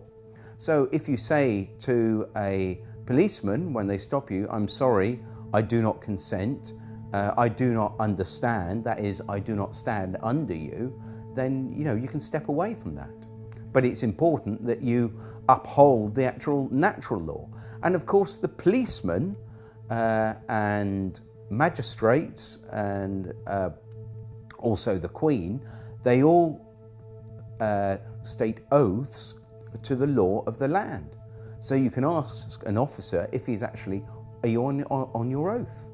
So if you say to a policeman when they stop you, I'm sorry, I do not consent, I do not understand, that is, I do not stand under you, then you can step away from that. But it's important that you uphold the actual natural law. And of course the policemen and magistrates and also the Queen, they all state oaths to the law of the land. So you can ask an officer if he's actually, are you on your oath?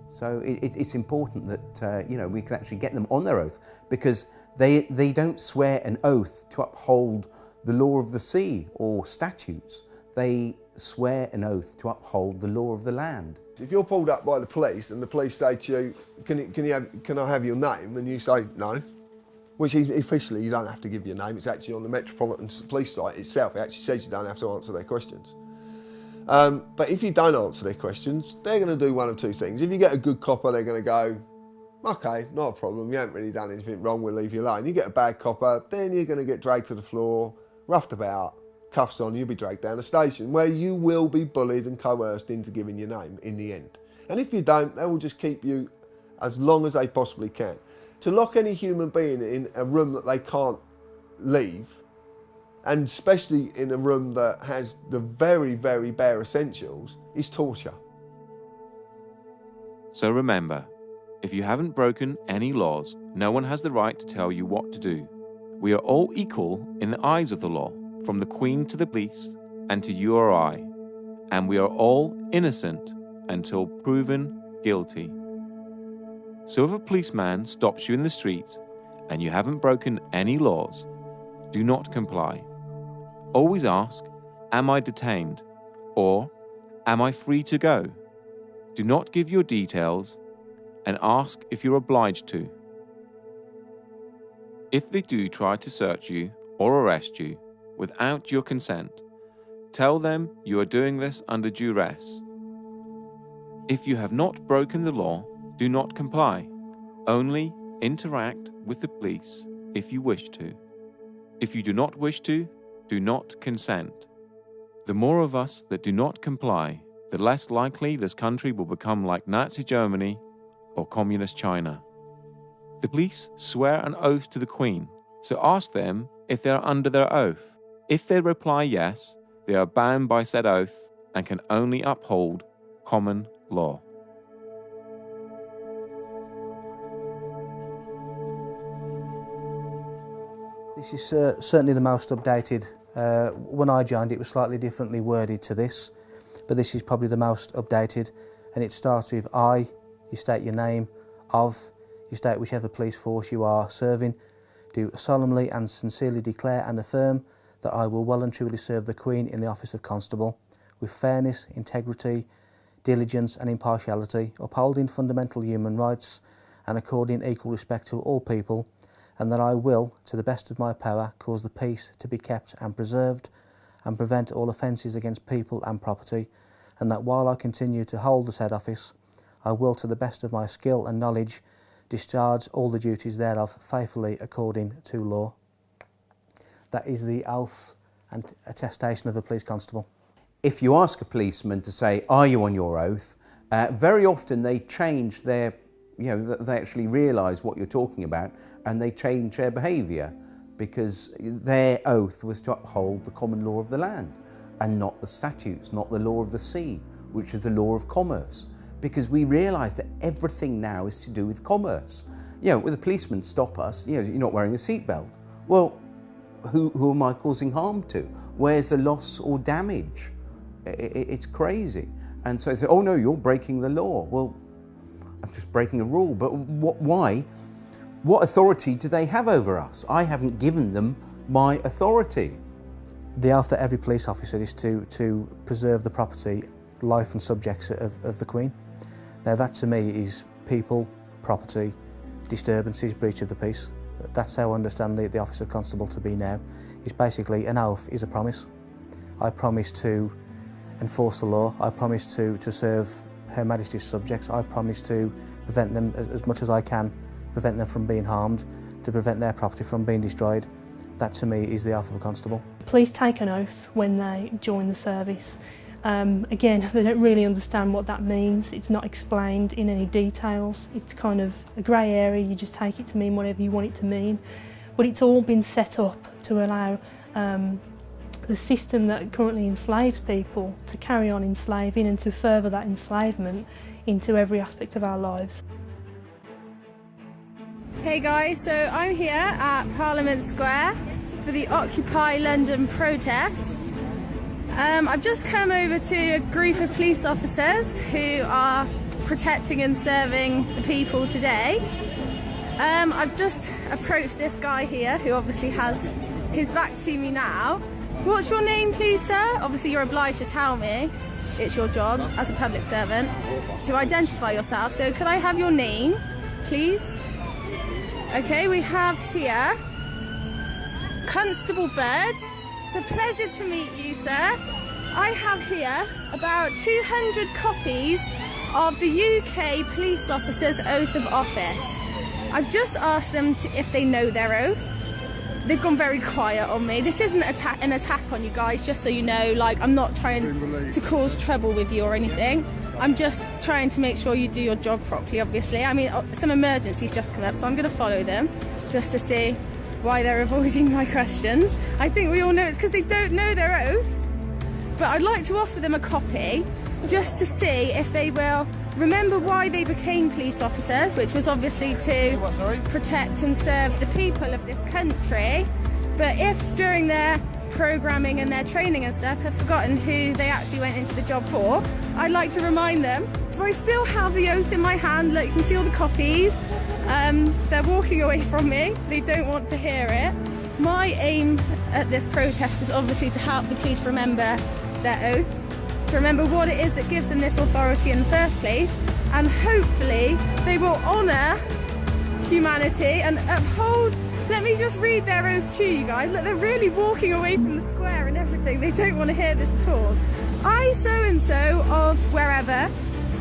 So it's important that we can actually get them on their oath, because they don't swear an oath to uphold the law of the sea or statutes. They swear an oath to uphold the law of the land. If you're pulled up by the police and the police say to you, can I have your name? And you say no, which officially you don't have to give your name. It's actually on the Metropolitan Police site itself. It actually says you don't have to answer their questions. But if you don't answer their questions, they're going to do one of two things. If you get a good copper, they're going to go, okay, not a problem, you haven't really done anything wrong, we'll leave you alone. You get a bad copper, then you're going to get dragged to the floor, roughed about, cuffs on, you'll be dragged down a station where you will be bullied and coerced into giving your name in the end. And if you don't, they will just keep you as long as they possibly can. To lock any human being in a room that they can't leave, and especially in a room that has the very, very bare essentials, is torture. So remember, if you haven't broken any laws, no one has the right to tell you what to do. We are all equal in the eyes of the law, from the Queen to the police and to you or I, and we are all innocent until proven guilty. So if a policeman stops you in the street and you haven't broken any laws, do not comply. Always ask, am I detained? Or, am I free to go? Do not give your details and ask if you're obliged to. If they do try to search you or arrest you without your consent, tell them you are doing this under duress. If you have not broken the law, do not comply. Only interact with the police if you wish to. If you do not wish to, do not consent. The more of us that do not comply, the less likely this country will become like Nazi Germany or Communist China. The police swear an oath to the Queen, so ask them if they are under their oath. If they reply yes, they are bound by said oath and can only uphold common law. This is certainly the most updated. When I joined, it was slightly differently worded to this, but this is probably the most updated, and it starts with I, you state your name, of, you state whichever police force you are serving, do solemnly and sincerely declare and affirm that I will well and truly serve the Queen in the office of Constable, with fairness, integrity, diligence and impartiality, upholding fundamental human rights and according equal respect to all people, and that I will, to the best of my power, cause the peace to be kept and preserved, and prevent all offences against people and property, and that while I continue to hold the said office, I will, to the best of my skill and knowledge, discharge all the duties thereof faithfully according to law. That is the oath and attestation of a police constable. If you ask a policeman to say, are you on your oath, very often they change their, they actually realise what you're talking about and they change their behaviour because their oath was to uphold the common law of the land and not the statutes, not the law of the sea, which is the law of commerce. Because we realise that everything now is to do with commerce. When the policemen stop us, you're not wearing a seatbelt. Well, who am I causing harm to? Where's the loss or damage? It's crazy. And so they say, oh no, you're breaking the law. Well, I'm just breaking a rule, but why? What authority do they have over us? I haven't given them my authority. The oath that every police officer is to preserve the property, life and subjects of the Queen. Now that to me is people, property, disturbances, breach of the peace. That's how I understand the office of constable to be now. It's basically an oath is a promise. I promise to enforce the law. I promise to serve Her Majesty's subjects. I promise to prevent them as much as I can, prevent them from being harmed, to prevent their property from being destroyed. That to me is the oath of a constable. Police take an oath when they join the service. Again, they don't really understand what that means. It's not explained in any details. It's kind of a grey area. You just take it to mean whatever you want it to mean. But it's all been set up to allow the system that currently enslaves people to carry on enslaving and to further that enslavement into every aspect of our lives. Hey guys, so I'm here at Parliament Square for the Occupy London protest. I've just come over to a group of police officers who are protecting and serving the people today. I've just approached this guy here who obviously has his back to me now. What's your name please, sir? Obviously you're obliged to tell me. It's your job as a public servant to identify yourself. So could I have your name, please? Okay, we have here Constable Bird. It's a pleasure to meet you, sir. I have here about 200 copies of the UK police officer's oath of office. I've just asked them if they know their oath. They've gone very quiet on me. This isn't an attack on you guys, just so you know. Like, I'm not trying to cause trouble with you or anything. I'm just trying to make sure you do your job properly, obviously. I mean, some emergencies just come up, so I'm going to follow them just to see why they're avoiding my questions. I think we all know it's because they don't know their oath. But I'd like to offer them a copy just to see if they will remember why they became police officers, which was obviously to protect and serve the people of this country. But if during their programming and their training and stuff have forgotten who they actually went into the job for, I'd like to remind them. So I still have the oath in my hand. Look, you can see all the copies. They're walking away from me. They don't want to hear it. My aim at this protest is obviously to help the police remember their oath, to remember what it is that gives them this authority in the first place, and hopefully they will honour humanity and uphold. Let me just read their oath to you guys. Look, they're really walking away from the square and everything. They don't want to hear this at all. I, so-and-so of wherever,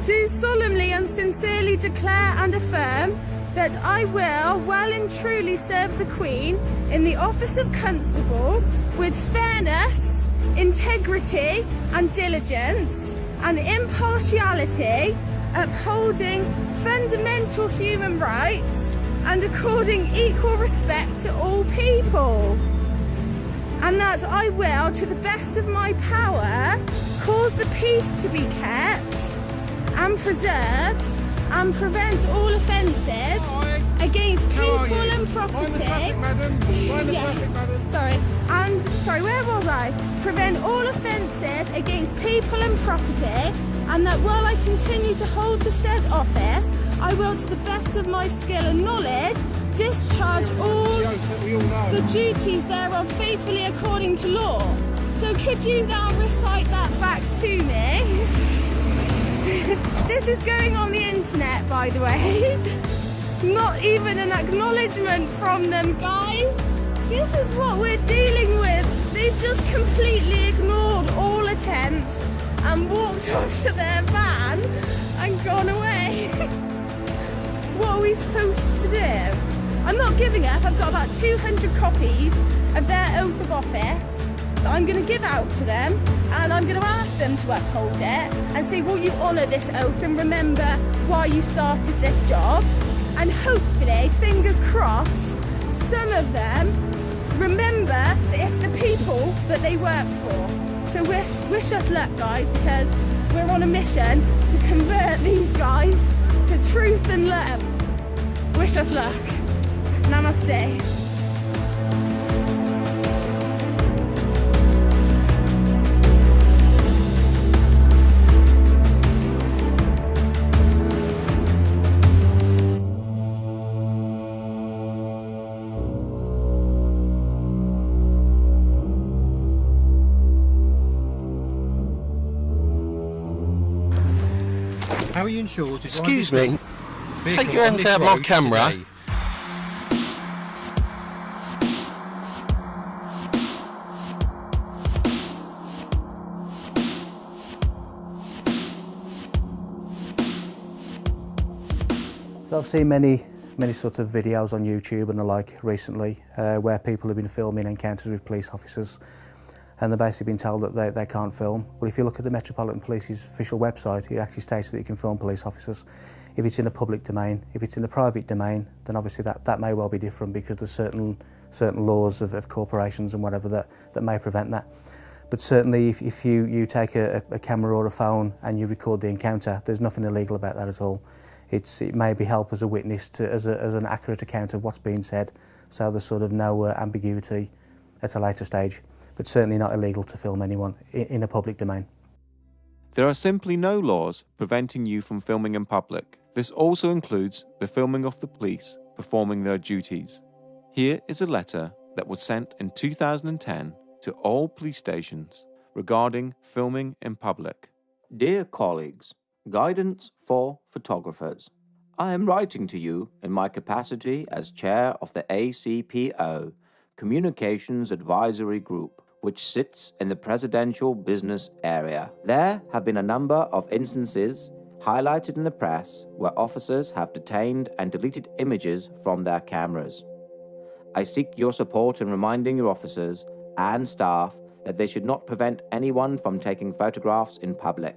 do solemnly and sincerely declare and affirm that I will well and truly serve the Queen in the office of Constable with fairness, integrity and diligence and impartiality, upholding fundamental human rights and according equal respect to all people. And that I will, to the best of my power, cause the peace to be kept and preserved and prevent all offences against people and property. Sorry, where was I? Prevent all offences against people and property, and that while I continue to hold the said office, I will, to the best of my skill and knowledge, discharge all the duties thereof faithfully according to law. So could you now recite that back to me? This is going on the internet, by the way. Not even an acknowledgement from them, guys. This is what we're dealing with. They've just completely ignored all attempts and walked off to their van and gone away. What are we supposed to do? I'm not giving up. I've got about 200 copies of their oath of office that I'm going to give out to them, and I'm going to ask them to uphold it and say, will you honour this oath and remember why you started this job? And hopefully, fingers crossed, some of them remember that it's the people that they work for. So wish us luck, guys, because we're on a mission to convert these guys to truth and love. Wish us luck. Namaste. How are you insured? Excuse me, take your hands out of my camera. Today. So I've seen many sorts of videos on YouTube and the like recently where people have been filming encounters with police officers, and they've basically been told that they can't film. Well, if you look at the Metropolitan Police's official website, it actually states that you can film police officers. If it's in a public domain, if it's in the private domain, then obviously that may well be different, because there's certain laws of corporations and whatever that may prevent that. But certainly if you take a camera or a phone and you record the encounter, there's nothing illegal about that at all. It maybe help as a witness as an accurate account of what's being said, so there's sort of no ambiguity at a later stage. But certainly not illegal to film anyone in a public domain. There are simply no laws preventing you from filming in public. This also includes the filming of the police performing their duties. Here is a letter that was sent in 2010 to all police stations regarding filming in public. Dear colleagues, guidance for photographers. I am writing to you in my capacity as chair of the ACPO, Communications Advisory Group, which sits in the presidential business area. There have been a number of instances highlighted in the press where officers have detained and deleted images from their cameras. I seek your support in reminding your officers and staff that they should not prevent anyone from taking photographs in public.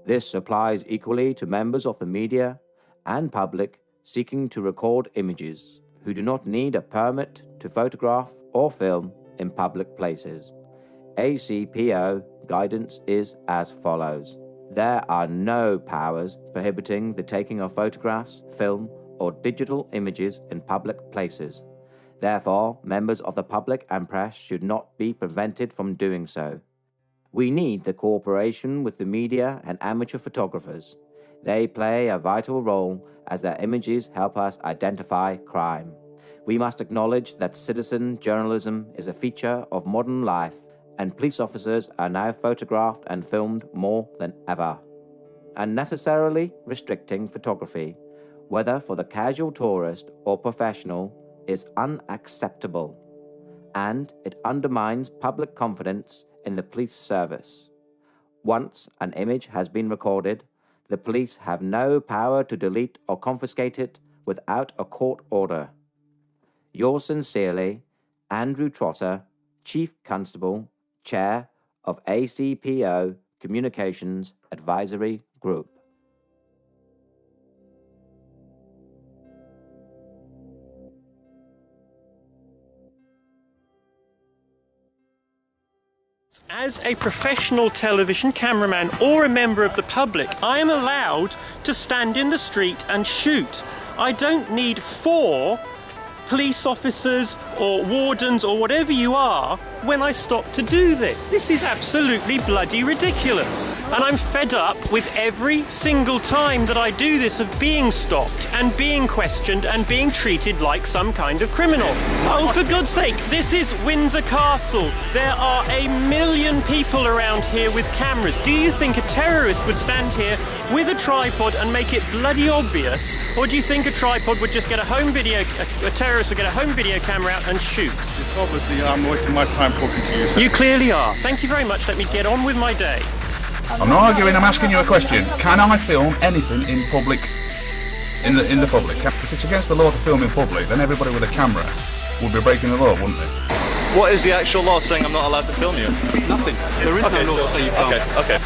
This applies equally to members of the media and public seeking to record images who do not need a permit to photograph or film in public places. ACPO guidance is as follows. There are no powers prohibiting the taking of photographs, film, or digital images in public places. Therefore, members of the public and press should not be prevented from doing so. We need the cooperation with the media and amateur photographers. They play a vital role as their images help us identify crime. We must acknowledge that citizen journalism is a feature of modern life, and police officers are now photographed and filmed more than ever. Unnecessarily restricting photography, whether for the casual tourist or professional, is unacceptable, and it undermines public confidence in the police service. Once an image has been recorded, the police have no power to delete or confiscate it without a court order. Yours sincerely, Andrew Trotter, Chief Constable, Chair of ACPO Communications Advisory Group. As a professional television cameraman or a member of the public, I am allowed to stand in the street and shoot. I don't need 4 police officers or wardens or whatever you are when I stop to do this. This is absolutely bloody ridiculous. And I'm fed up with every single time that I do this of being stopped and being questioned and being treated like some kind of criminal. Oh, for God's sake, this is Windsor Castle. There are 1 million people around here with cameras. Do you think a terrorist would stand here with a tripod and make it bloody obvious? Or do you think a tripod would just get a terrorist would get a home video camera out and shoot? It's obviously I'm wasting my time talking to you, sir. You clearly are. Thank you very much. Let me get on with my day. I'm not arguing, I'm asking you a question. Can I film anything in public, in the public? If it's against the law to film in public, then everybody with a camera would be breaking the law, wouldn't they? What is the actual law saying I'm not allowed to film you? Nothing. There is no law to say you can't. Okay.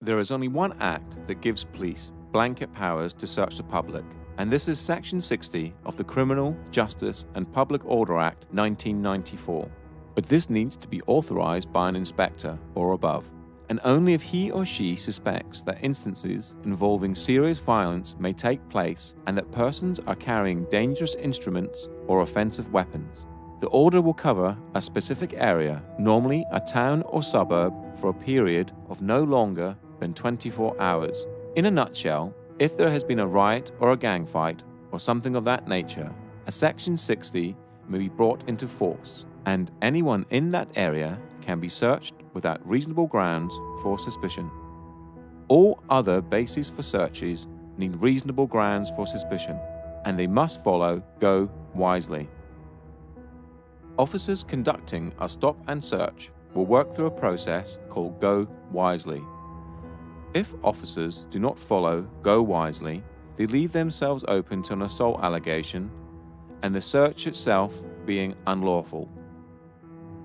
There is only one act that gives police blanket powers to search the public, and this is Section 60 of the Criminal Justice and Public Order Act 1994. But this needs to be authorized by an inspector or above, and only if he or she suspects that instances involving serious violence may take place and that persons are carrying dangerous instruments or offensive weapons. The order will cover a specific area, normally a town or suburb, for a period of no longer than 24 hours. In a nutshell, if there has been a riot or a gang fight or something of that nature, a Section 60 may be brought into force, and anyone in that area can be searched without reasonable grounds for suspicion. All other bases for searches need reasonable grounds for suspicion, and they must follow Go Wisely. Officers conducting a stop and search will work through a process called Go Wisely. If officers do not follow Go Wisely, they leave themselves open to an assault allegation and the search itself being unlawful.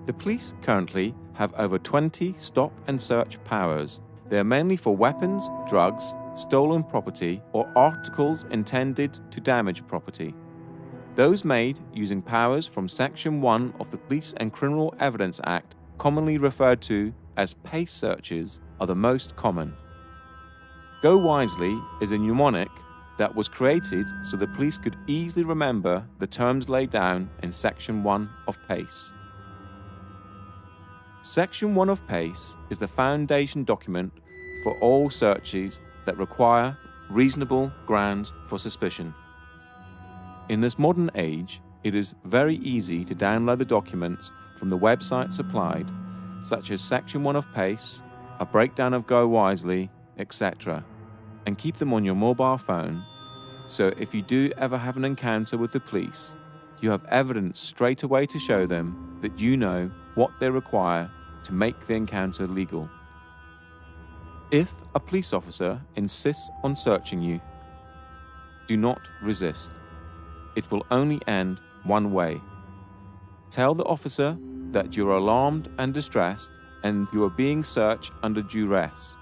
The police currently have over 20 stop and search powers. They are mainly for weapons, drugs, stolen property, or articles intended to damage property. Those made using powers from Section 1 of the Police and Criminal Evidence Act, commonly referred to as PACE searches, are the most common. Go Wisely is a mnemonic that was created so the police could easily remember the terms laid down in Section 1 of PACE. Section 1 of PACE is the foundation document for all searches that require reasonable grounds for suspicion. In this modern age, it is very easy to download the documents from the website supplied, such as Section 1 of PACE, a breakdown of Go Wisely, etc., and keep them on your mobile phone, so if you do ever have an encounter with the police, you have evidence straight away to show them that you know what they require to make the encounter legal. If a police officer insists on searching you, do not resist. It will only end one way. Tell the officer that you are alarmed and distressed and you are being searched under duress,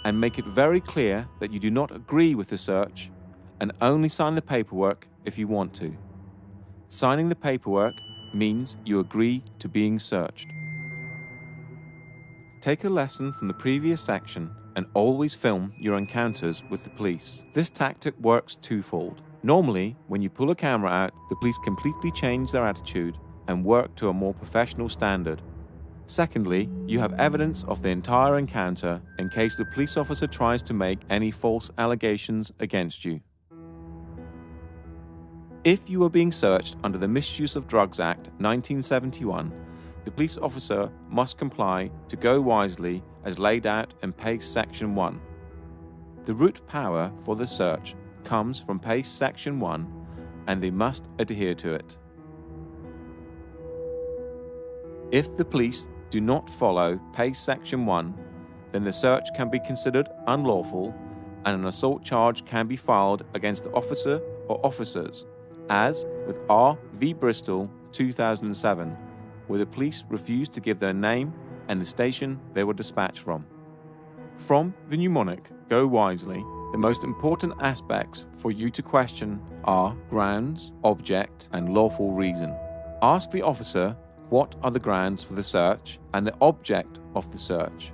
and make it very clear that you do not agree with the search and only sign the paperwork if you want to. Signing the paperwork means you agree to being searched. Take a lesson from the previous section and always film your encounters with the police. This tactic works twofold. Normally, when you pull a camera out, the police completely change their attitude and work to a more professional standard. Secondly, you have evidence of the entire encounter in case the police officer tries to make any false allegations against you. If you are being searched under the Misuse of Drugs Act 1971, the police officer must comply to go wisely as laid out in PACE Section 1. The root power for the search comes from PACE Section 1 and they must adhere to it. If the police do not follow PACE Section 1, then the search can be considered unlawful and an assault charge can be filed against the officer or officers, as with R v Bristol 2007, where the police refused to give their name and the station they were dispatched from. From the mnemonic, go wisely, the most important aspects for you to question are grounds, object, and lawful reason. Ask the officer what are the grounds for the search and the object of the search,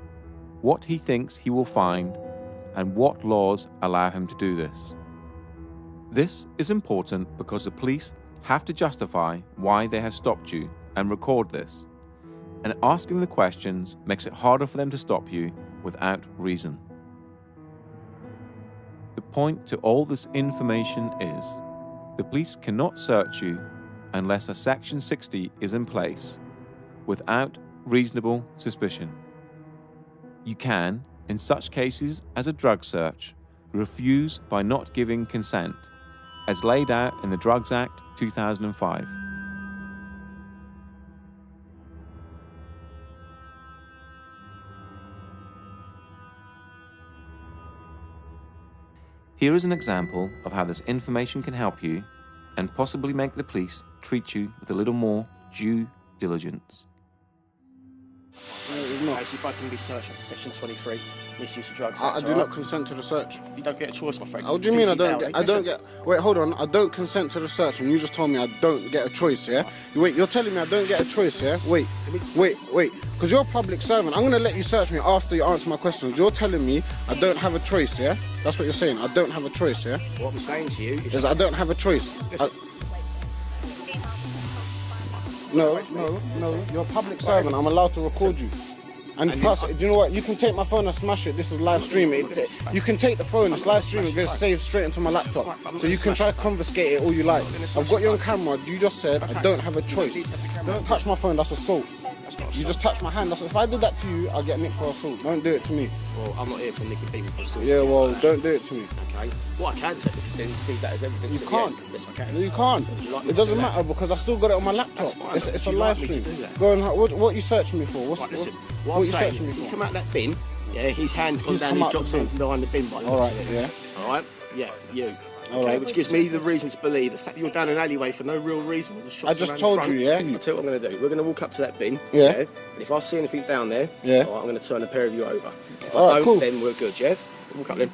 what he thinks he will find, and what laws allow him to do this. This is important because the police have to justify why they have stopped you and record this, and asking the questions makes it harder for them to stop you without reason. The point to all this information is, the police cannot search you unless a Section 60 is in place, without reasonable suspicion. You can, in such cases as a drug search, refuse by not giving consent, as laid out in the Drugs Act 2005. Here is an example of how this information can help you and possibly make the police treat you with a little more due diligence. If I can be searched under Section 23, misuse of drugs. I do not consent to the search. You don't get a choice, my friend. What do you mean I don't get? Wait, hold on. I don't consent to the search, and you just told me I don't get a choice, yeah? Wait, you're telling me I don't get a choice, yeah? Wait. Because you're a public servant. I'm going to let you search me after you answer my questions. You're telling me I don't have a choice, yeah? That's what you're saying. I don't have a choice, yeah? What I'm saying to you is I don't have a choice. No. You're a public servant. I'm allowed to record you. And plus, do you know what? You can take my phone and smash it. This is live streaming. You can take the phone, it's live streaming, it goes saved straight into my laptop. So you can try to confiscate it all you like. I've got you on camera. You just said I don't have a choice. Don't touch my phone, that's assault. You just touch my hand. If I did that to you, I'll get nicked for assault. Don't do it to me. Well, I'm not here for nicking people for assault. Yeah, well, don't do it to me. Okay. What I can technically do is see that as evidence. You can't. Yes, I can. No, you can't. It doesn't matter because I still got it on my laptop. It's a live stream. Go on, what you searching me for? What you searching me for? You come out that bin, yeah, his hand's gone down, he drops in behind the bin by the Alright, yeah. Alright? Yeah, you. Okay, which gives me the reason to believe the fact that you're down an alleyway for no real reason. I just told you, yeah? I'll tell you what I'm going to do. We're going to walk up to that bin, yeah? And if I see anything down there, yeah, I'm going to turn a pair of you over. If I don't, cool. Then we're good, yeah? Walk up then.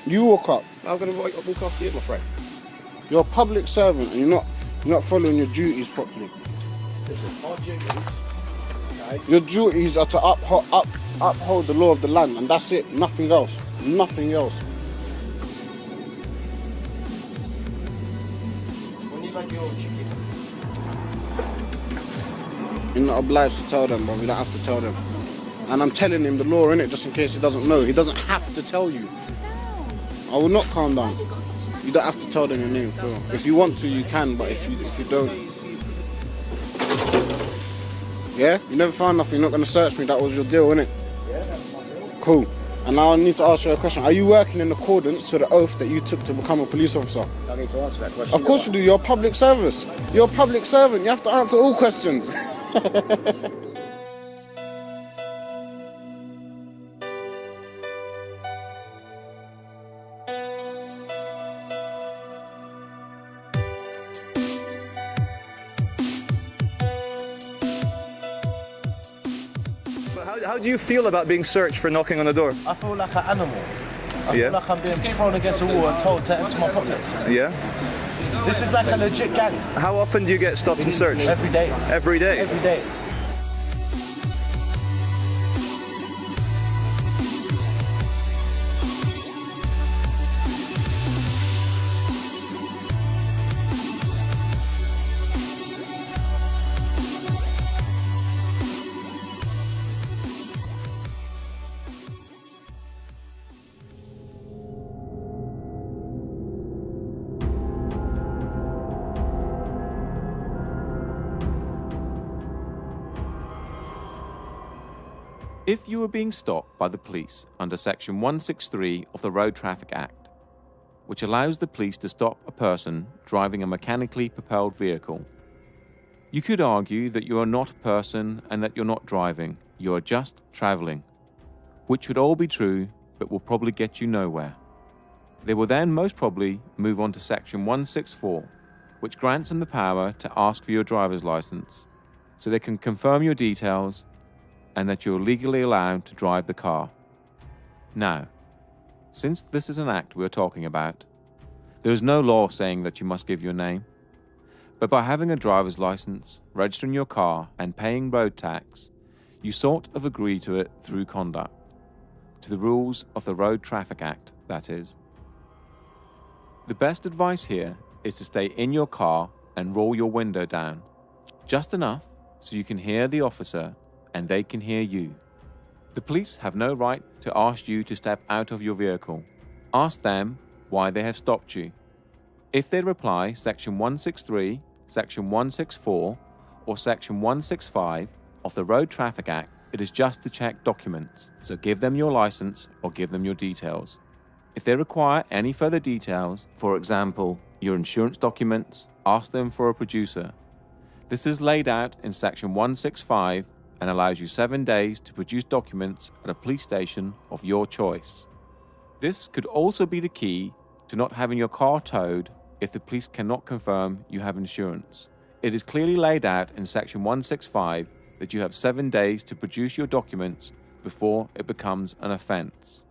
You walk up. I'm going to walk after you, my friend. You're a public servant and you're not following your duties properly. Listen, our duties, okay? Your duties are to uphold the law of the land, and that's it. Nothing else. Nothing else. You're not obliged to tell them, but we don't have to tell them. And I'm telling him the law, innit, just in case he doesn't know. He doesn't have to tell you. I will not calm down. You don't have to tell them your name, Phil. If you want to, you can, but if you don't... Yeah? You never found nothing, you're not going to search me, that was your deal, innit? Yeah, that's my deal. Cool. And now I need to ask you a question. Are you working in accordance to the oath that you took to become a police officer? I need to answer that question. Of course you do. You're a public service. You're a public servant. You have to answer all questions. How do you feel about being searched for knocking on the door? I feel like an animal. I feel like I'm being thrown against the wall and told to empty my pockets. Yeah? This is like a legit gang. How often do you get stopped and searched? Every day. Every day? Every day. If you were being stopped by the police under Section 163 of the Road Traffic Act, which allows the police to stop a person driving a mechanically propelled vehicle, you could argue that you are not a person and that you're not driving, you are just travelling, which would all be true but will probably get you nowhere. They will then most probably move on to Section 164, which grants them the power to ask for your driver's licence, so they can confirm your details and that you're legally allowed to drive the car. Now, since this is an act we're talking about, there is no law saying that you must give your name, but by having a driver's licence, registering your car and paying road tax, you sort of agree to it through conduct, to the rules of the Road Traffic Act, that is. The best advice here is to stay in your car and roll your window down, just enough so you can hear the officer and they can hear you. The police have no right to ask you to step out of your vehicle. Ask them why they have stopped you. If they reply Section 163, Section 164, or Section 165 of the Road Traffic Act, it is just to check documents, so give them your license or give them your details. If they require any further details, for example, your insurance documents, ask them for a producer. This is laid out in Section 165 and allows you 7 days to produce documents at a police station of your choice. This could also be the key to not having your car towed if the police cannot confirm you have insurance. It is clearly laid out in Section 165 that you have 7 days to produce your documents before it becomes an offence.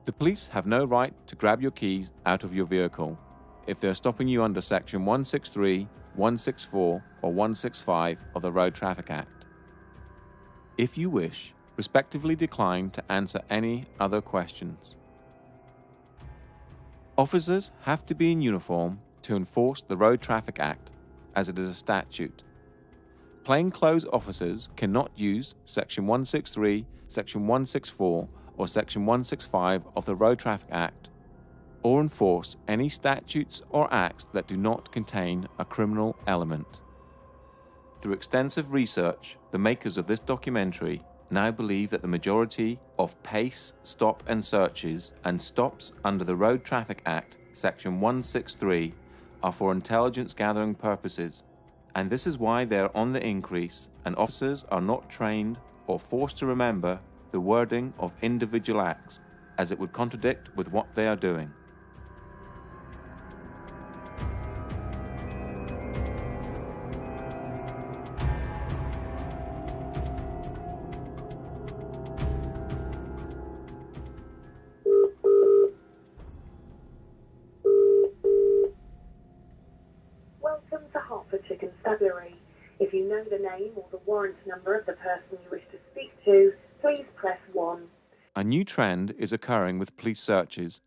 The police have no right to grab your keys out of your vehicle if they are stopping you under Section 163, 164 or 165 of the Road Traffic Act. If you wish, respectively decline to answer any other questions. Officers have to be in uniform to enforce the Road Traffic Act, as it is a statute. Plainclothes officers cannot use Section 163, Section 164, or Section 165 of the Road Traffic Act, or enforce any statutes or acts that do not contain a criminal element. Through extensive research, the makers of this documentary now believe that the majority of PACE stop and searches and stops under the Road Traffic Act, Section 163, are for intelligence gathering purposes, and this is why they are on the increase and officers are not trained or forced to remember the wording of individual acts, as it would contradict with what they are doing. Welcome to Hertford Chicken Stabulary. If you know the name or the warrant number of the person you wish to speak to, please press 1. A new trend is occurring with police searches,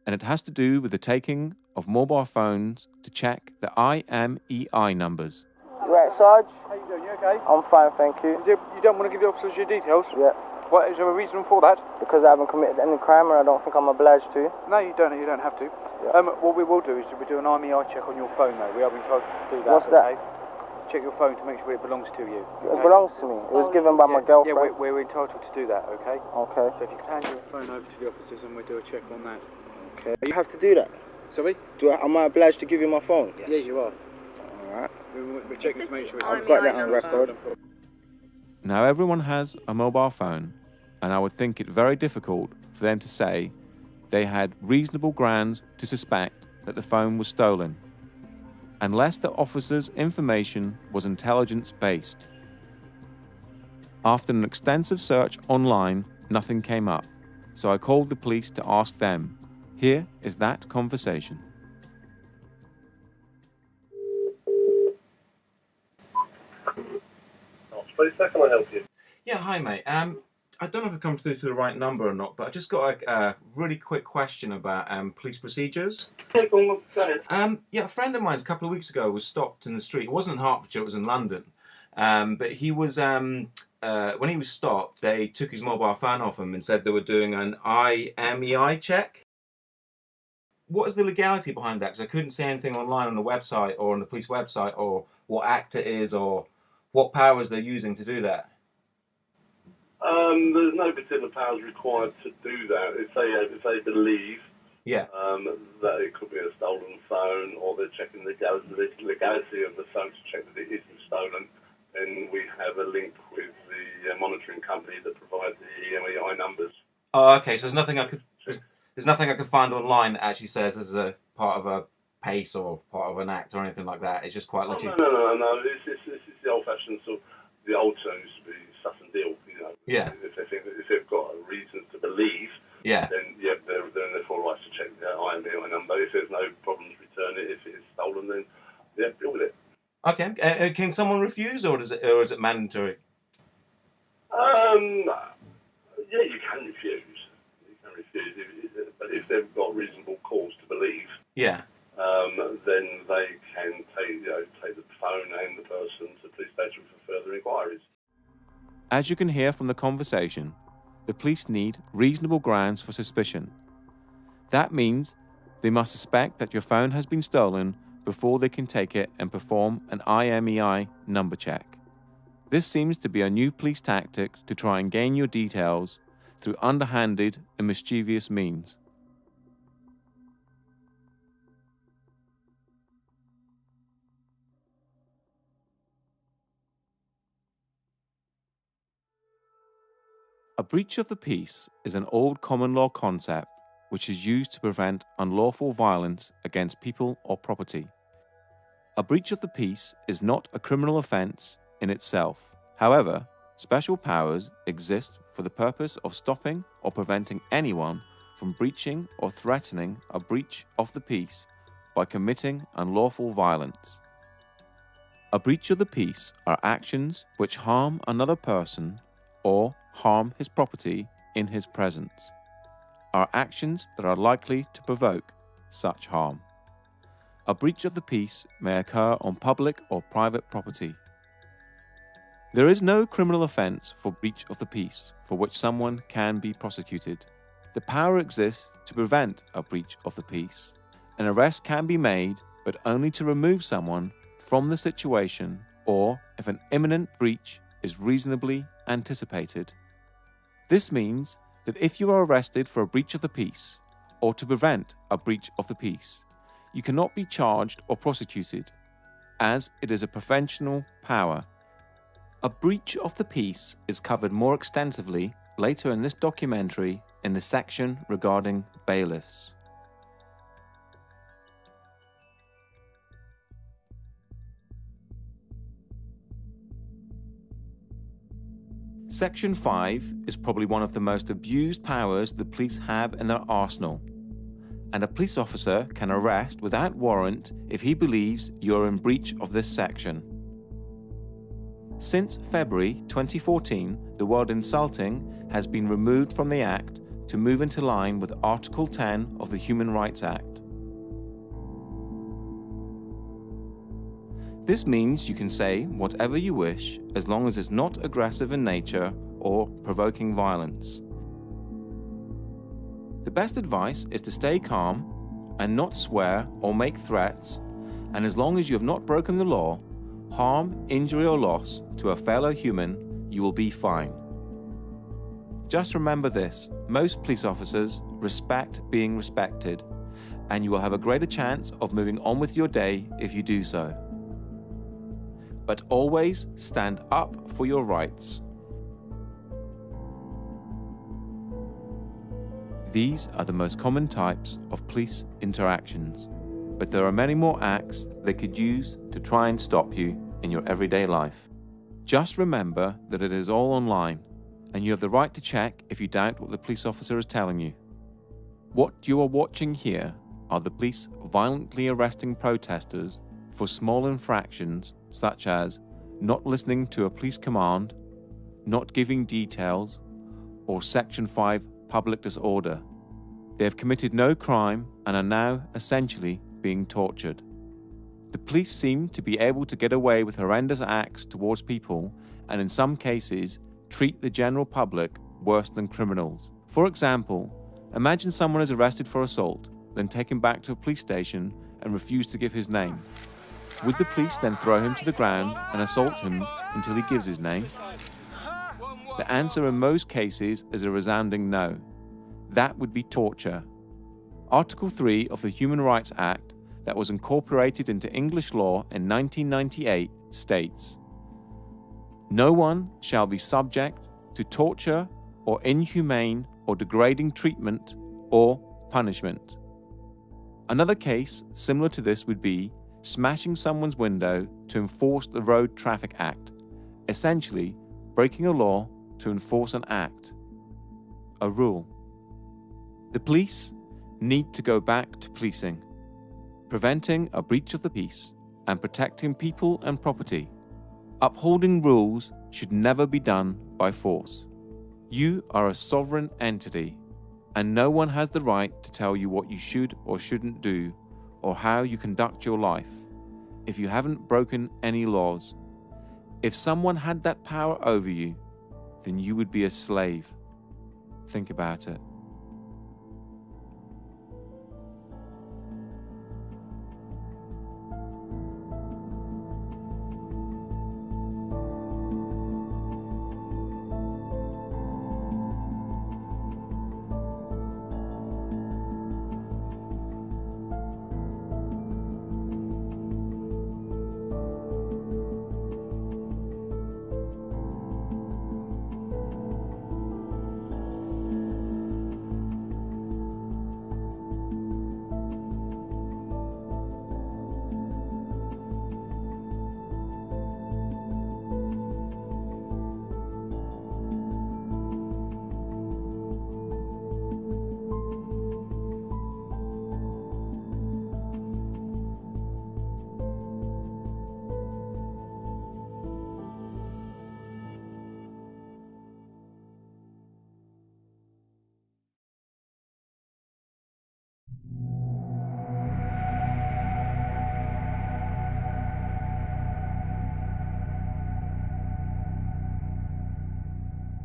and it has to do with the taking of mobile phones to check the IMEI numbers. You right, Sarge? How you doing? You okay? I'm fine, thank you. You don't want to give the officers your details? Yeah. What is there a reason for that? Because I haven't committed any crime and I don't think I'm obliged to. No, you don't have to. Yeah. What we will do is we do an IMEI check on your phone, though. We are being told to do that. What's that? Okay? Check your phone to make sure it belongs to you. It belongs to me. It was given by my girlfriend. Yeah, we're entitled to do that, okay? Okay. So if you can hand your phone over to the officers and we'll do a check on that. Okay. You have to do that? Sorry? Am I obliged to give you my phone? Yes, you are. Alright. We're checking to make sure it's... I've got that on record. Now everyone has a mobile phone, and I would think it very difficult for them to say they had reasonable grounds to suspect that the phone was stolen, unless the officer's information was intelligence-based. After an extensive search online, nothing came up, so I called the police to ask them. Here is that conversation. How can I help you? Yeah, hi mate. I don't know if I've come through to the right number or not, but I just got a really quick question about police procedures. Yeah, a friend of mine a couple of weeks ago was stopped in the street. It wasn't in Hertfordshire, it was in London. But he was, when he was stopped, they took his mobile phone off him and said they were doing an IMEI check. What is the legality behind that? Because I couldn't see anything online on the website or on the police website or what act it is or what powers they're using to do that. There's no particular powers required to do that. If they believe that it could be a stolen phone, or they're checking the legality of the phone to check that it isn't stolen, then we have a link with the monitoring company that provides the EMEI numbers. Oh, okay. So there's nothing I could find online that actually says this is a part of a pace or part of an act or anything like that. It's just quite literally. No. This is the old-fashioned sort. The old term used to be suss and deal. You know. Yeah. If they've got reasons to believe. Yeah. Then they're full rights to check the IMEI number. If there's no problems, return it. If it's stolen, then deal with it. Okay. Can someone refuse, or is it mandatory? Yeah, you can refuse. But if they've got reasonable cause to believe, then they can take the phone and the person to the police station for further inquiries. As you can hear from the conversation, the police need reasonable grounds for suspicion. That means they must suspect that your phone has been stolen before they can take it and perform an IMEI number check. This seems to be a new police tactic to try and gain your details through underhanded and mischievous means. A breach of the peace is an old common law concept which is used to prevent unlawful violence against people or property. A breach of the peace is not a criminal offence in itself. However, special powers exist for the purpose of stopping or preventing anyone from breaching or threatening a breach of the peace by committing unlawful violence. A breach of the peace are actions which harm another person or harm his property in his presence, are actions that are likely to provoke such harm. A breach of the peace may occur on public or private property. There is no criminal offence for breach of the peace for which someone can be prosecuted. The power exists to prevent a breach of the peace. An arrest can be made, but only to remove someone from the situation or if an imminent breach is reasonably anticipated. This means that if you are arrested for a breach of the peace, or to prevent a breach of the peace, you cannot be charged or prosecuted, as it is a preventional power. A breach of the peace is covered more extensively later in this documentary in the section regarding bailiffs. Section 5 is probably one of the most abused powers the police have in their arsenal, and a police officer can arrest without warrant if he believes you're in breach of this section. Since February 2014, the word insulting has been removed from the Act to move into line with Article 10 of the Human Rights Act. This means you can say whatever you wish as long as it's not aggressive in nature or provoking violence. The best advice is to stay calm and not swear or make threats, and as long as you have not broken the law, harm, injury or loss to a fellow human, you will be fine. Just remember this: most police officers respect being respected, and you will have a greater chance of moving on with your day if you do so. But always stand up for your rights. These are the most common types of police interactions, but there are many more acts they could use to try and stop you in your everyday life. Just remember that it is all online, and you have the right to check if you doubt what the police officer is telling you. What you are watching here are the police violently arresting protesters for small infractions such as not listening to a police command, not giving details, or Section 5 public disorder. They have committed no crime and are now essentially being tortured. The police seem to be able to get away with horrendous acts towards people and in some cases treat the general public worse than criminals. For example, imagine someone is arrested for assault, then taken back to a police station and refused to give his name. Would the police then throw him to the ground and assault him until he gives his name? The answer in most cases is a resounding no. That would be torture. Article 3 of the Human Rights Act, that was incorporated into English law in 1998, states, "No one shall be subject to torture or inhumane or degrading treatment or punishment." Another case similar to this would be smashing someone's window to enforce the Road Traffic Act, essentially breaking a law to enforce an act, a rule. The police need to go back to policing, preventing a breach of the peace and protecting people and property. Upholding rules should never be done by force. You are a sovereign entity, and no one has the right to tell you what you should or shouldn't do or how you conduct your life if you haven't broken any laws. If someone had that power over you, then you would be a slave. Think about it.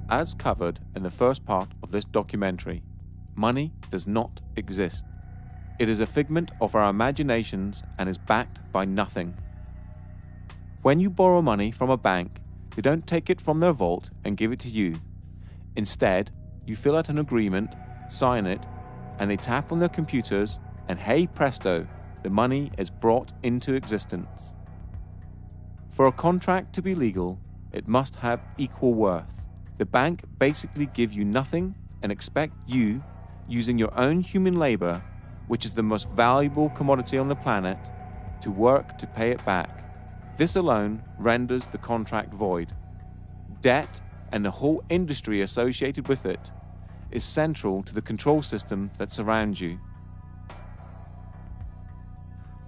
As covered in the first part of this documentary, money does not exist. It is a figment of our imaginations and is backed by nothing. When you borrow money from a bank, they don't take it from their vault and give it to you. Instead, you fill out an agreement, sign it, and they tap on their computers, and hey presto, the money is brought into existence. For a contract to be legal, it must have equal worth. The bank basically give you nothing and expect you, using your own human labor, which is the most valuable commodity on the planet, to work to pay it back. This alone renders the contract void. Debt, and the whole industry associated with it, is central to the control system that surrounds you.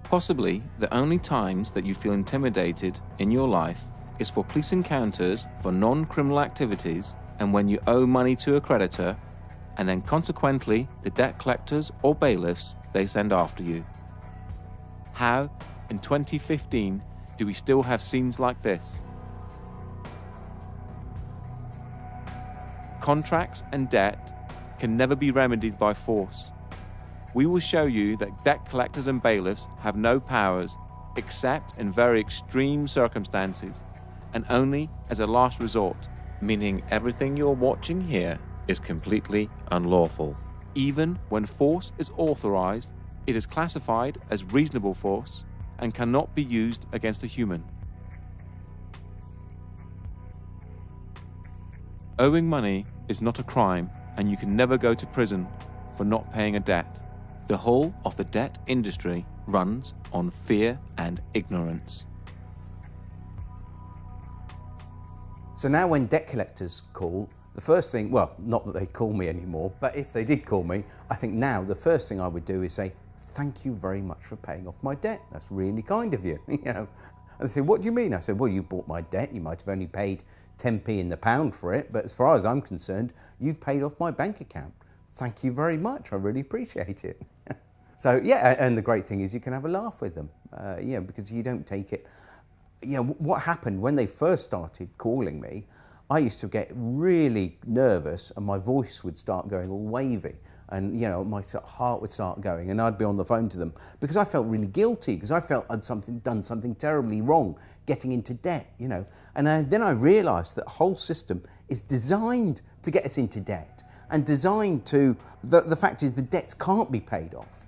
Possibly the only times that you feel intimidated in your life is for police encounters for non-criminal activities and when you owe money to a creditor, and then consequently the debt collectors or bailiffs they send after you. How, in 2015, do we still have scenes like this? Contracts and debt can never be remedied by force. We will show you that debt collectors and bailiffs have no powers except in very extreme circumstances, and only as a last resort, meaning everything you're watching here is completely unlawful. Even when force is authorized, it is classified as reasonable force and cannot be used against a human. Owing money is not a crime, and you can never go to prison for not paying a debt. The whole of the debt industry runs on fear and ignorance. So now when debt collectors call, the first thing, well, not that they call me anymore, but if they did call me, I think now the first thing I would do is say, thank you very much for paying off my debt. That's really kind of you. You know. And they say, what do you mean? I said, well, you bought my debt. You might have only paid 10p in the pound for it, but as far as I'm concerned, you've paid off my bank account. Thank you very much. I really appreciate it. So yeah, and the great thing is you can have a laugh with them, yeah, because you don't take it. You know, what happened when they first started calling me, I used to get really nervous and my voice would start going all wavy. And, you know, my heart would start going, and I'd be on the phone to them because I felt really guilty, because I felt I'd done something terribly wrong, getting into debt, you know. And then I realised that the whole system is designed to get us into debt, and designed to, the fact is the debts can't be paid off.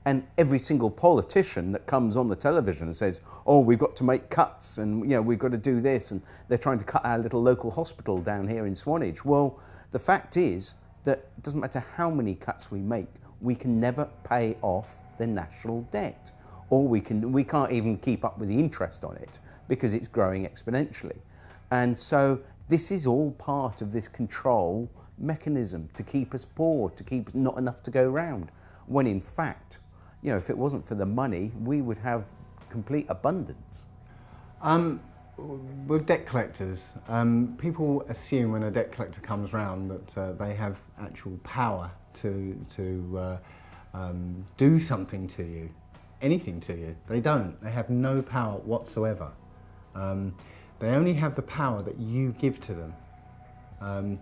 And every single politician that comes on the television and says, oh, we've got to make cuts, and, you know, we've got to do this, and they're trying to cut our little local hospital down here in Swanage. Well, the fact is that it doesn't matter how many cuts we make, we can never pay off the national debt. Or we can't even keep up with the interest on it because it's growing exponentially. And so this is all part of this control mechanism to keep us poor, to keep not enough to go round. When in fact, you know, if it wasn't for the money, we would have complete abundance. With debt collectors, people assume when a debt collector comes round that they have actual power to do something to you, anything to you. They don't. They have no power whatsoever. They only have the power that you give to them.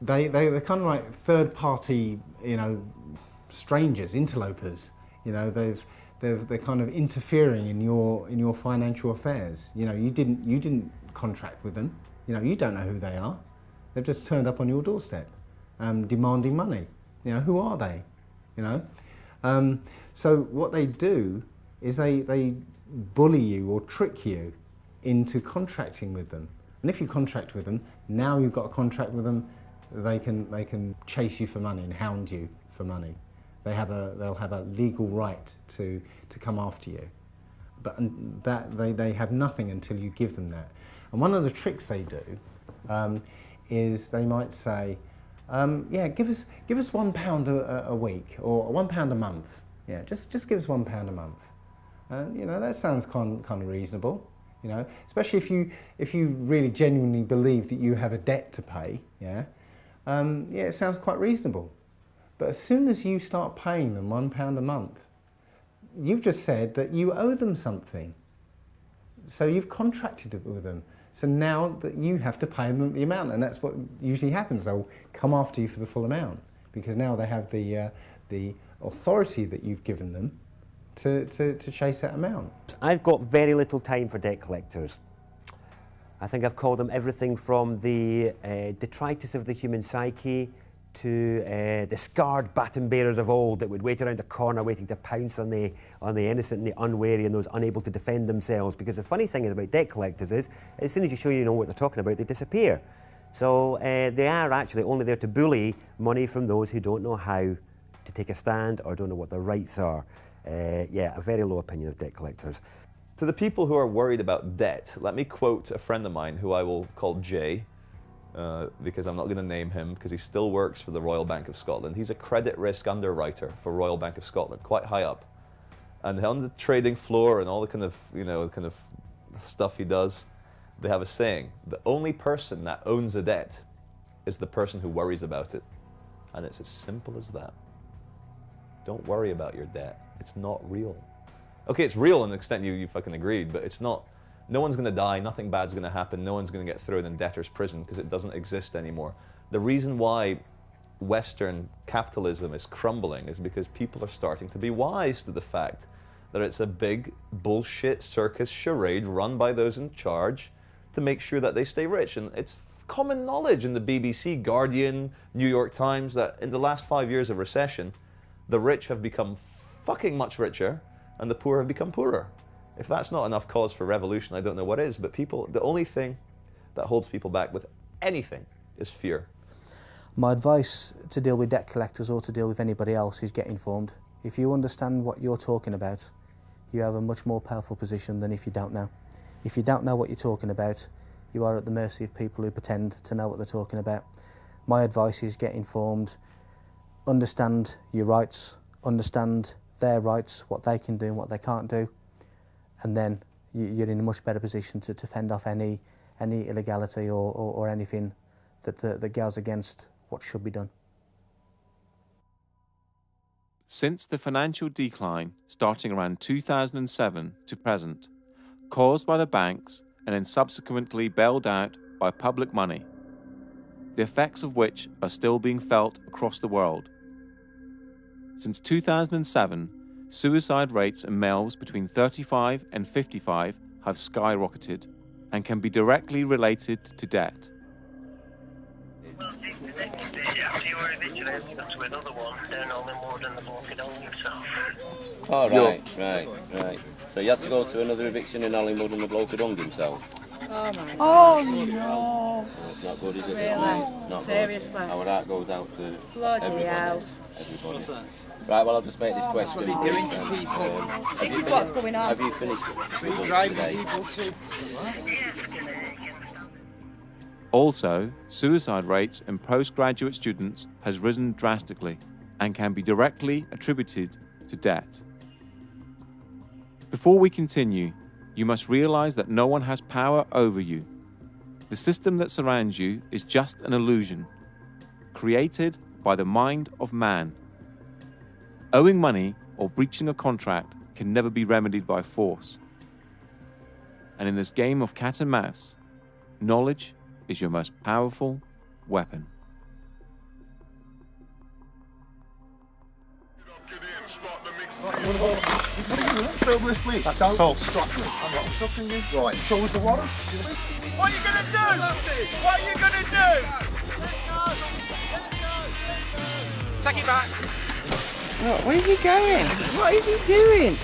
They're kind of like third-party, you know, strangers, interlopers. You know, they're kind of interfering in your financial affairs. You know, you didn't contract with them. You know, you don't know who they are. They've just turned up on your doorstep, demanding money. You know, who are they? You know, so what they do is they bully you or trick you into contracting with them. And if you contract with them, now you've got a contract with them, they can chase you for money and hound you for money. They'll have a legal right to come after you, but that they have nothing until you give them that. And one of the tricks they do is they might say, yeah, give us £1 a week or £1 a month. Yeah, just give us £1 a month. And you know, that sounds kind of reasonable. You know, especially if you really genuinely believe that you have a debt to pay. Yeah, yeah, it sounds quite reasonable. But as soon as you start paying them £1 a month, you've just said that you owe them something. So you've contracted it with them. So now that you have to pay them the amount, and that's what usually happens. They'll come after you for the full amount because now they have the authority that you've given them to chase that amount. I've got very little time for debt collectors. I think I've called them everything from the detritus of the human psyche to the scarred baton bearers of old that would wait around the corner waiting to pounce on the innocent and the unwary and those unable to defend themselves. Because the funny thing about debt collectors is, as soon as you show you know what they're talking about, they disappear. So they are actually only there to bully money from those who don't know how to take a stand or don't know what their rights are. Yeah, a very low opinion of debt collectors. To the people who are worried about debt, let me quote a friend of mine who I will call Jay, because I'm not going to name him because he still works for the Royal Bank of Scotland. He's a credit risk underwriter for Royal Bank of Scotland, quite high up. And on the trading floor and all the kind of stuff he does, they have a saying: the only person that owns a debt is the person who worries about it. And it's as simple as that. Don't worry about your debt. It's not real. Okay, it's real in the extent you fucking agreed, but it's not. No one's going to die, nothing bad's going to happen, no one's going to get thrown in debtor's prison because it doesn't exist anymore. The reason why Western capitalism is crumbling is because people are starting to be wise to the fact that it's a big bullshit circus charade run by those in charge to make sure that they stay rich. And it's common knowledge in the BBC, Guardian, New York Times that in the last 5 years of recession, the rich have become fucking much richer and the poor have become poorer. If that's not enough cause for revolution, I don't know what is. But people, the only thing that holds people back with anything is fear. My advice to deal with debt collectors or to deal with anybody else is get informed. If you understand what you're talking about, you have a much more powerful position than if you don't know. If you don't know what you're talking about, you are at the mercy of people who pretend to know what they're talking about. My advice is get informed, understand your rights, understand their rights, what they can do and what they can't do, and then you're in a much better position to fend off any illegality or anything that goes against what should be done. Since the financial decline starting around 2007 to present, caused by the banks and then subsequently bailed out by public money, the effects of which are still being felt across the world. Since 2007, suicide rates in males between 35 and 55 have skyrocketed and can be directly related to debt. Oh, right. So you had to go to another eviction in Hollywood and the bloke had hung himself? Oh my Oh, gosh. no. It's not good, is it? Really? It's not Seriously? good. Our heart goes out to Bloody everybody. hell. Everybody. Right, well, I'll just make this question. That's what they're doing to people. This is what's going on. Have you finished today? Also, suicide rates in postgraduate students has risen drastically and can be directly attributed to debt. Before we continue, you must realize that no one has power over you. The system that surrounds you is just an illusion, created by the mind of man. Owing money or breaching a contract can never be remedied by force. And in this game of cat and mouse, knowledge is your most powerful weapon. Fill this week. Don't stop me. I'm not stopping you. Right. So was the water. What are you going to do? What are you going to do? Take it back. Where's he going? What is he doing?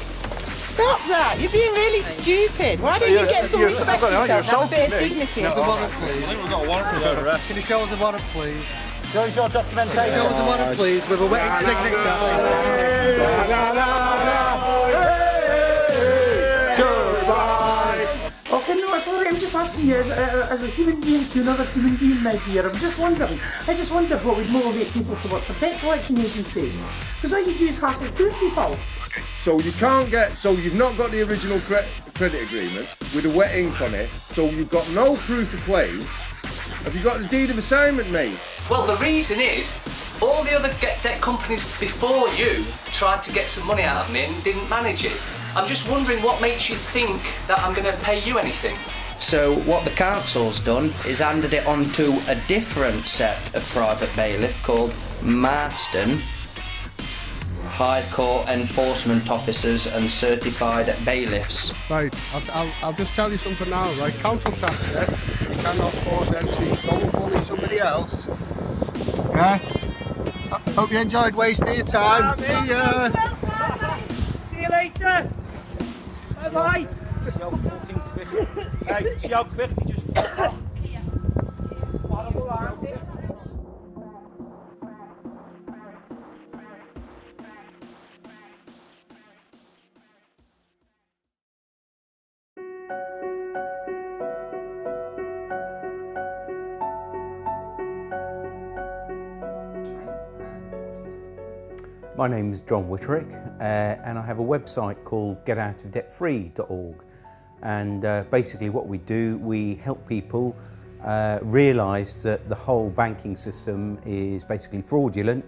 Stop that! You're being really stupid. Why don't you get some respect for yourself? Have a bit of dignity. Show us the warrant, please. I think we've got a warrant for the arrest. Can you show us the warrant, please? Show us your documentation. Show us the warrant, please, with a wet signature. Okay, no, sorry, I'm just asking you as a human being to another human being, my dear. I just wonder what would motivate people to work for debt collection agencies. Because all you do is hassle poor people. So you can't get, so you've not got the original credit agreement with a wet ink on it, so you've got no proof of claim. Have you got the deed of assignment, mate? Well, the reason is, all the other debt companies before you tried to get some money out of me and didn't manage it. I'm just wondering what makes you think that I'm going to pay you anything. So what the council's done is handed it on to a different set of private bailiff called Marston, High Court Enforcement Officers and Certified Bailiffs. Right, I'll just tell you something now, right? Council tax, yeah? You cannot force entry. Go and bully somebody else. Yeah? Hope you enjoyed wasting your time. See ya! See you later. Bye-bye. See how fucking quick. Hey, see how quick he just fucked off. Horrible, aren't they? My name is John Whitterick and I have a website called getoutofdebtfree.org, and basically what we do, we help people realise that the whole banking system is basically fraudulent,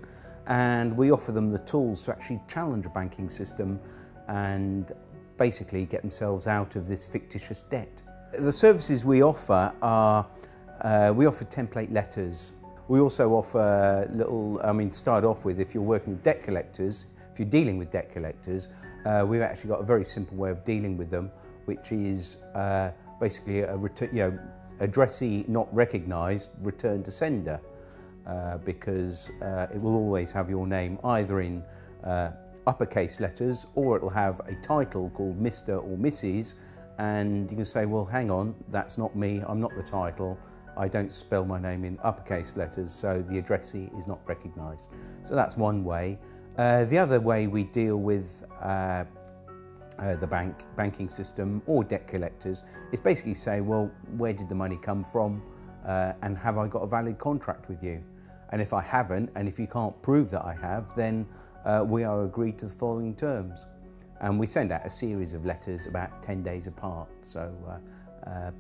and we offer them the tools to actually challenge a banking system and basically get themselves out of this fictitious debt. The services we offer are, we offer template letters. We also offer start off with, if you're working with debt collectors, if you're dealing with debt collectors, we've actually got a very simple way of dealing with them, which is basically a addressee not recognised, return to sender, because it will always have your name either in uppercase letters, or it will have a title called Mr. or Mrs, and you can say, well, hang on, that's not me, I'm not the title. I don't spell my name in uppercase letters, so the addressee is not recognised. So that's one way. The other way we deal with the banking system or debt collectors is basically say, well, where did the money come from, and have I got a valid contract with you? And if I haven't, and if you can't prove that I have, then we are agreed to the following terms. And we send out a series of letters about 10 days apart. So,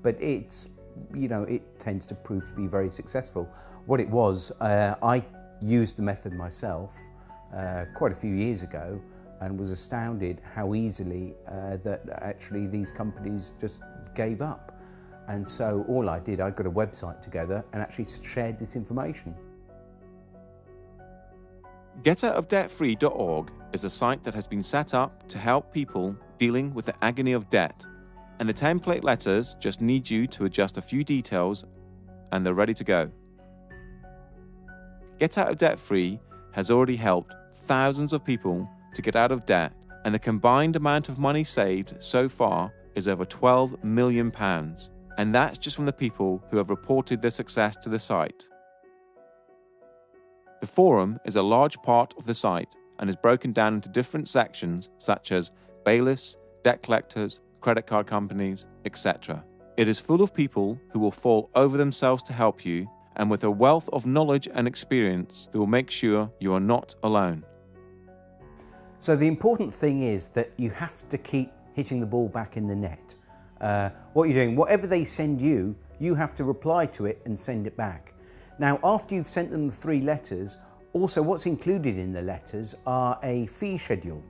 but it's, it tends to prove to be very successful. What it was, I used the method myself quite a few years ago and was astounded how easily that actually these companies just gave up. And so all I did, I got a website together and actually shared this information. GetOutOfDebtFree.org is a site that has been set up to help people dealing with the agony of debt. And the template letters just need you to adjust a few details and they're ready to go. Get Out of Debt Free has already helped thousands of people to get out of debt, and the combined amount of money saved so far is over £12 million. And that's just from the people who have reported their success to the site. The forum is a large part of the site and is broken down into different sections such as bailiffs, debt collectors, credit card companies, etc. It is full of people who will fall over themselves to help you, and with a wealth of knowledge and experience that will make sure you are not alone. So the important thing is that you have to keep hitting the ball back in the net. What you're doing, whatever they send you, you have to reply to it and send it back. Now, after you've sent them the 3 letters, also what's included in the letters are a fee schedule.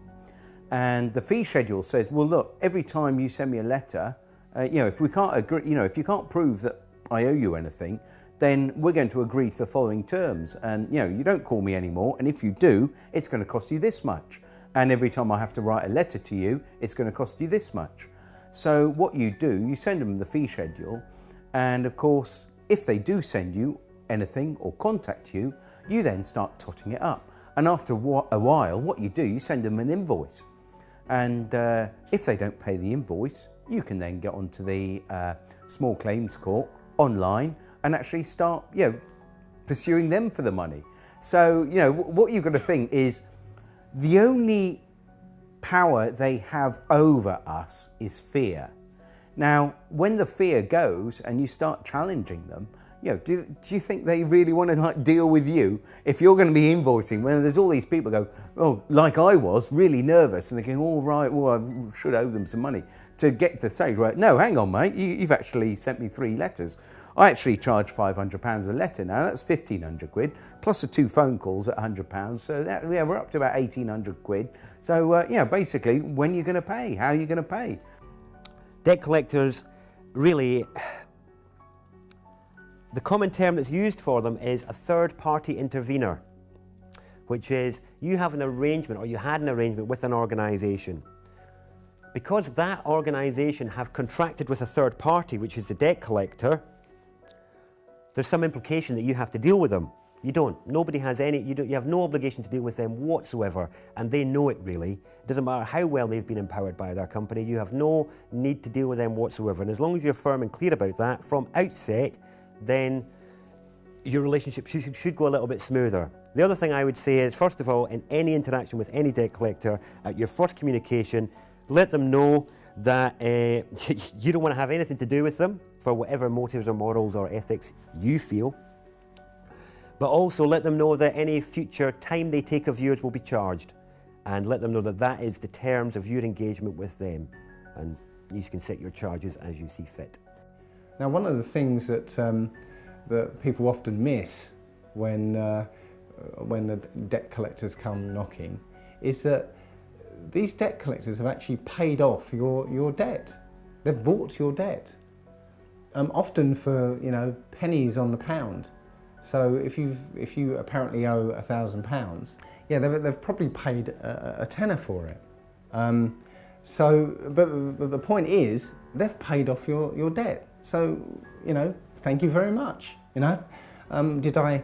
And the fee schedule says, well, look, every time you send me a letter, if we can't agree, if you can't prove that I owe you anything, then we're going to agree to the following terms. And, you don't call me anymore. And if you do, it's going to cost you this much. And every time I have to write a letter to you, it's going to cost you this much. So what you do, you send them the fee schedule. And of course, if they do send you anything or contact you, you then start totting it up. And after a while, what you do, you send them an invoice. And if they don't pay the invoice, you can then get onto the small claims court online and actually start, pursuing them for the money. So, what you've got to think is the only power they have over us is fear. Now, when the fear goes and you start challenging them, do you think they really want to deal with you if you're going to be invoicing when there's all these people go, oh, like I was, really nervous, and they're going, oh, right, well, I should owe them some money to get to the stage where, no, hang on, mate, you've actually sent me 3 letters. I actually charge £500 a letter now, that's 1,500 quid, plus the 2 phone calls at £100, so that, we're up to about 1,800 quid. So, basically, when are you going to pay? How are you going to pay? Debt collectors, really, the common term that's used for them is a third-party intervener, which is you have an arrangement, or you had an arrangement with an organisation. Because that organisation have contracted with a third party, which is the debt collector, there's some implication that you have to deal with them. You don't. Nobody has any, you have no obligation to deal with them whatsoever, and they know it really. It doesn't matter how well they've been empowered by their company, you have no need to deal with them whatsoever. And as long as you're firm and clear about that from outset, then your relationship should go a little bit smoother. The other thing I would say is, first of all, in any interaction with any debt collector, at your first communication, let them know that you don't want to have anything to do with them for whatever motives or morals or ethics you feel. But also let them know that any future time they take of yours will be charged, and let them know that that is the terms of your engagement with them, and you can set your charges as you see fit. Now, one of the things that that people often miss when the debt collectors come knocking is that these debt collectors have actually paid off your debt. They've bought your debt, often for pennies on the pound. So if you apparently owe £1,000, yeah, they've probably paid a tenner for it. But the point is, they've paid off your debt. So thank you very much. Did I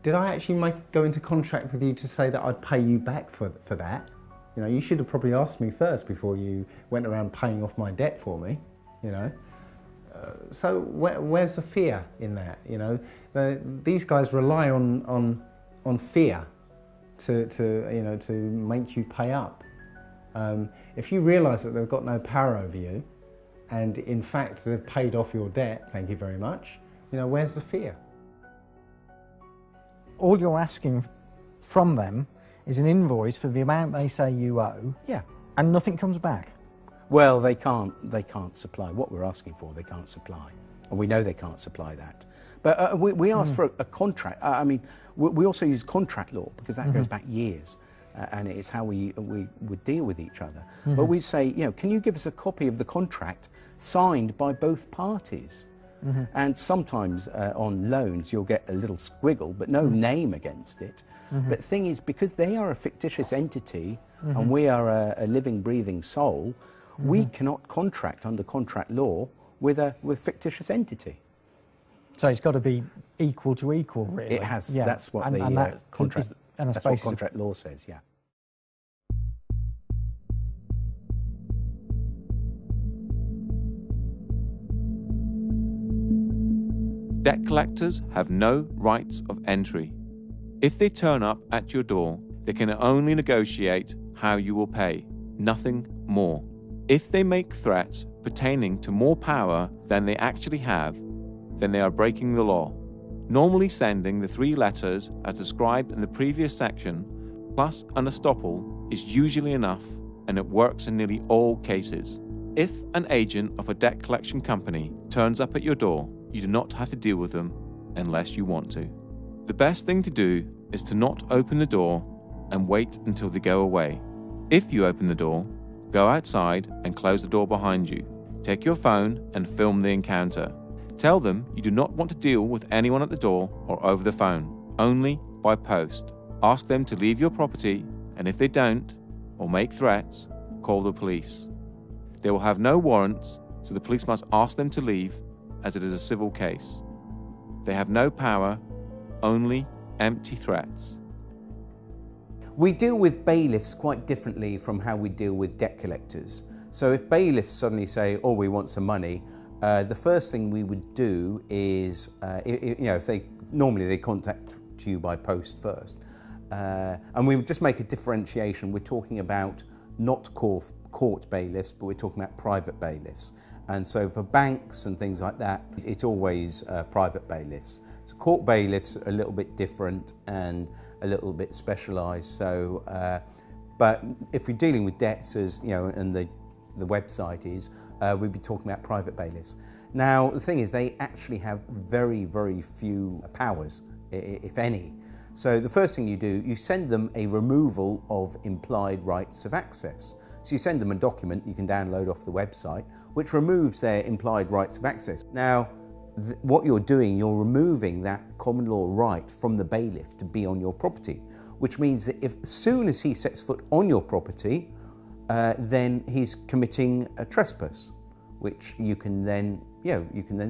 actually go into contract with you to say that I'd pay you back for that? You should have probably asked me first before you went around paying off my debt for me. So where's the fear in that? These guys rely on fear to make you pay up. If you realise that they've got no power over you, and in fact they've paid off your debt, thank you very much. Where's the fear? All you're asking from them is an invoice for the amount they say you owe. Yeah. And nothing comes back. Well, they can't supply what we're asking for. They can't supply, and we know they can't supply that. But we asked for a contract. We also use contract law because that goes back years, and it's how we would deal with each other. But we'd say, can you give us a copy of the contract signed by both parties? And sometimes on loans you'll get a little squiggle, but no name against it. But the thing is, because they are a fictitious entity and we are a living, breathing soul, we cannot contract under contract law with a fictitious entity. So it's got to be equal to equal, really. It has. Yeah. That's what contract. That's what contract law says. Yeah. Debt collectors have no rights of entry. If they turn up at your door, they can only negotiate how you will pay, nothing more. If they make threats pertaining to more power than they actually have, then they are breaking the law. Normally sending the 3 letters as described in the previous section, plus an estoppel, is usually enough, and it works in nearly all cases. If an agent of a debt collection company turns up at your door, you do not have to deal with them unless you want to. The best thing to do is to not open the door and wait until they go away. If you open the door, go outside and close the door behind you. Take your phone and film the encounter. Tell them you do not want to deal with anyone at the door or over the phone, only by post. Ask them to leave your property, and if they don't, or make threats, call the police. They will have no warrants, so the police must ask them to leave, as it is a civil case. They have no power, only empty threats. We deal with bailiffs quite differently from how we deal with debt collectors. So if bailiffs suddenly say, oh, we want some money, the first thing we would do is, if normally they contact you by post first. And we would just make a differentiation. We're talking about not court bailiffs, but we're talking about private bailiffs. And so for banks and things like that, it's always private bailiffs. So court bailiffs are a little bit different and a little bit specialised. So, but if you're dealing with debts, as you know, and the website is, we'd be talking about private bailiffs. Now, the thing is, they actually have very, very few powers, if any. So the first thing you do, you send them a removal of implied rights of access. So you send them a document you can download off the website, which removes their implied rights of access. Now, what you're doing, you're removing that common law right from the bailiff to be on your property, which means that as soon as he sets foot on your property, then he's committing a trespass, which you can then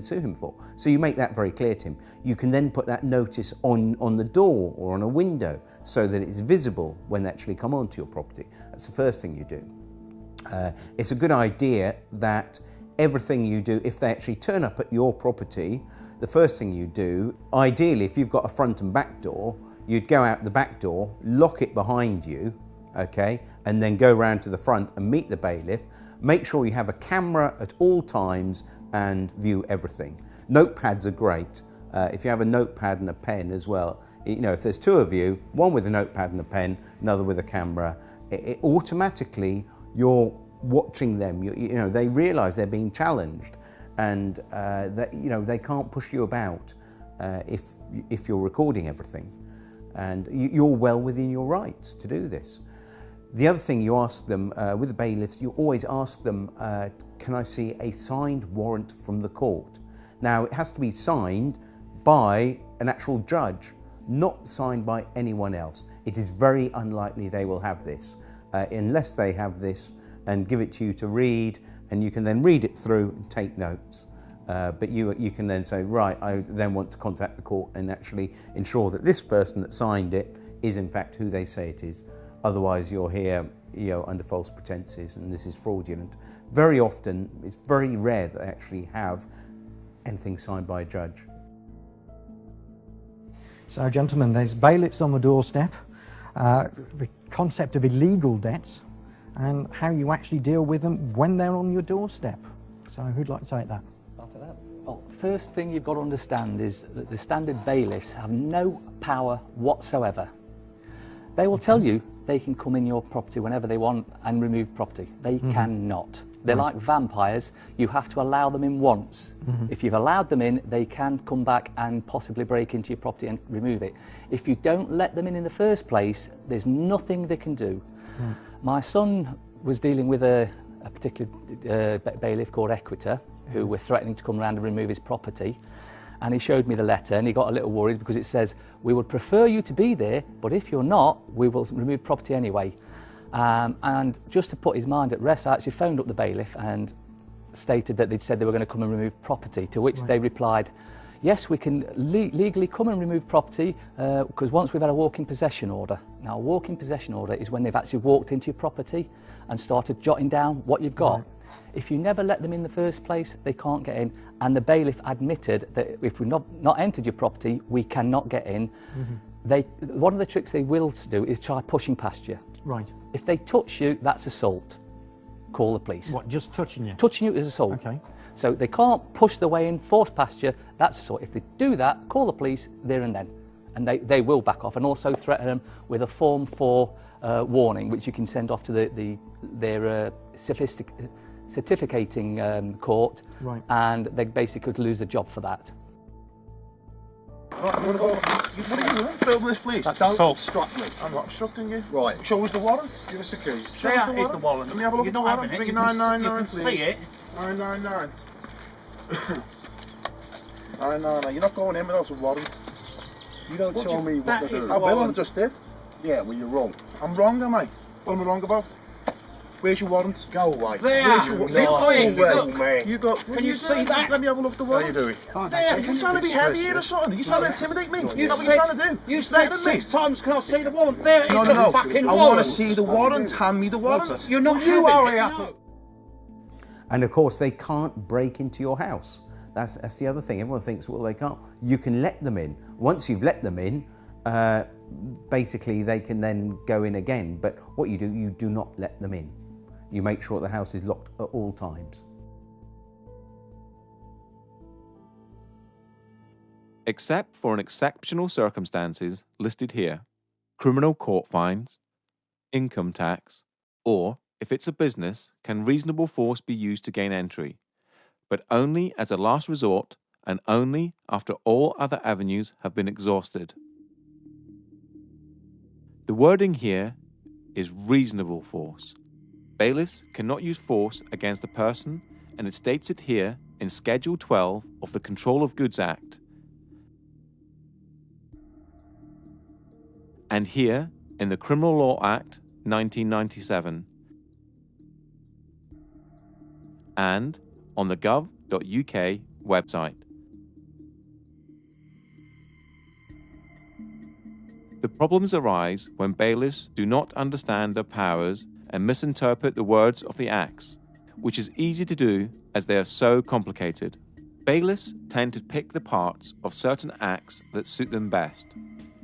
sue him for. So you make that very clear to him. You can then put that notice on the door or on a window so that it's visible when they actually come onto your property. That's the first thing you do. It's a good idea that everything you do, if they actually turn up at your property, the first thing you do, ideally if you've got a front and back door, you'd go out the back door, lock it behind you, okay, and then go round to the front and meet the bailiff. Make sure you have a camera at all times and view everything. Notepads are great. If you have a notepad and a pen as well, if there's 2 of you, one with a notepad and a pen, another with a camera, it automatically you're watching them. They realise they're being challenged, and that they can't push you about if you're recording everything, and you're well within your rights to do this. The other thing you ask them with the bailiffs, you always ask them, can I see a signed warrant from the court? Now, it has to be signed by an actual judge, not signed by anyone else. It is very unlikely they will have this, unless they have this and give it to you to read, and you can then read it through and take notes. But you can then say, right, I then want to contact the court and actually ensure that this person that signed it is in fact who they say it is. Otherwise you're here under false pretenses, and this is fraudulent. Very often, it's very rare that they actually have anything signed by a judge. So gentlemen, there's bailiffs on the doorstep, the concept of illegal debts, and how you actually deal with them when they're on your doorstep. So who'd like to take that? After that. Well, first thing you've got to understand is that the standard bailiffs have no power whatsoever. They will tell you they can come in your property whenever they want and remove property. They cannot. They're like vampires. You have to allow them in once. If you've allowed them in, they can come back and possibly break into your property and remove it. If you don't let them in the first place, there's nothing they can do. My son was dealing with a particular bailiff called Equita, who were threatening to come around and remove his property. And he showed me the letter and he got a little worried because it says, we would prefer you to be there, but if you're not, we will remove property anyway. And just to put his mind at rest, I actually phoned up the bailiff and stated that they'd said they were going to come and remove property, to which they replied, yes, we can legally come and remove property because once we've had a walk-in possession order. Now, a walk-in possession order is when they've actually walked into your property and started jotting down what you've got. Right. If you never let them in the first place, they can't get in. And the bailiff admitted that if we've not entered your property, we cannot get in. Mm-hmm. One of the tricks they will do is try pushing past you. Right. If they touch you, that's assault. Call the police. What, just touching you? Touching you is assault. Okay. So they can't push their way in, force past you, that's assault. If they do that, call the police there and then. And they will back off, and also threaten them with a Form 4 warning, which you can send off to their certificating court, right. And they basically could lose the job for that. Right, I'm gonna go. What are you doing? Film this, please. Don't obstruct me. I'm not obstructing you. Right. Show us the warrant. Give us the keys. Show us the warrant. The warrant. Let me have a look at the warrant. Bring 999, please. You can see it. 999. 999. You're not going in without a warrant. You don't show me what to do. I will. I just did. Yeah, well, you're wrong. I'm wrong, am I? What am I wrong about? Where's your warrant? Go away. There. You go. Can you see that? Let me have a look at the warrant. How you doing? There. You trying to be heavy here or something? Are you trying to intimidate me? You know what you're trying to do? You said 6 times, can I see the warrant? There is the fucking warrant. I want to see the warrant. Hand me the warrant. You're not you, Harry. And of course, they can't break into your house. That's the other thing. Everyone thinks, well, they can't. You can let them in. Once you've let them in, basically they can then go in again. But what you do not let them in. You make sure the house is locked at all times. Except for in exceptional circumstances listed here, criminal court fines, income tax, or, if it's a business, can reasonable force be used to gain entry, but only as a last resort and only after all other avenues have been exhausted. The wording here is reasonable force. Bailiffs cannot use force against a person, and it states it here in Schedule 12 of the Control of Goods Act, and here in the Criminal Law Act 1997, and on the gov.uk website. The problems arise when bailiffs do not understand their powers and misinterpret the words of the acts, which is easy to do as they are so complicated. Bailiffs tend to pick the parts of certain acts that suit them best.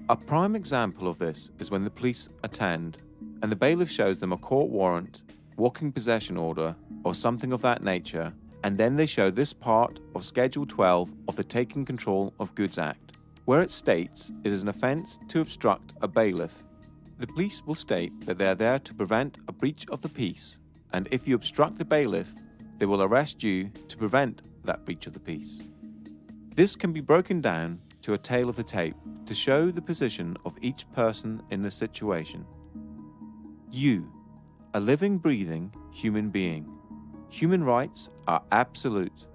A prime example of this is when the police attend and the bailiff shows them a court warrant, walking possession order, or something of that nature, and then they show this part of Schedule 12 of the Taking Control of Goods Act, where it states it is an offence to obstruct a bailiff. The police will state that they are there to prevent a breach of the peace, and if you obstruct the bailiff, they will arrest you to prevent that breach of the peace. This can be broken down to a tale of the tape to show the position of each person in the situation. You, a living, breathing human being. Human rights are absolute.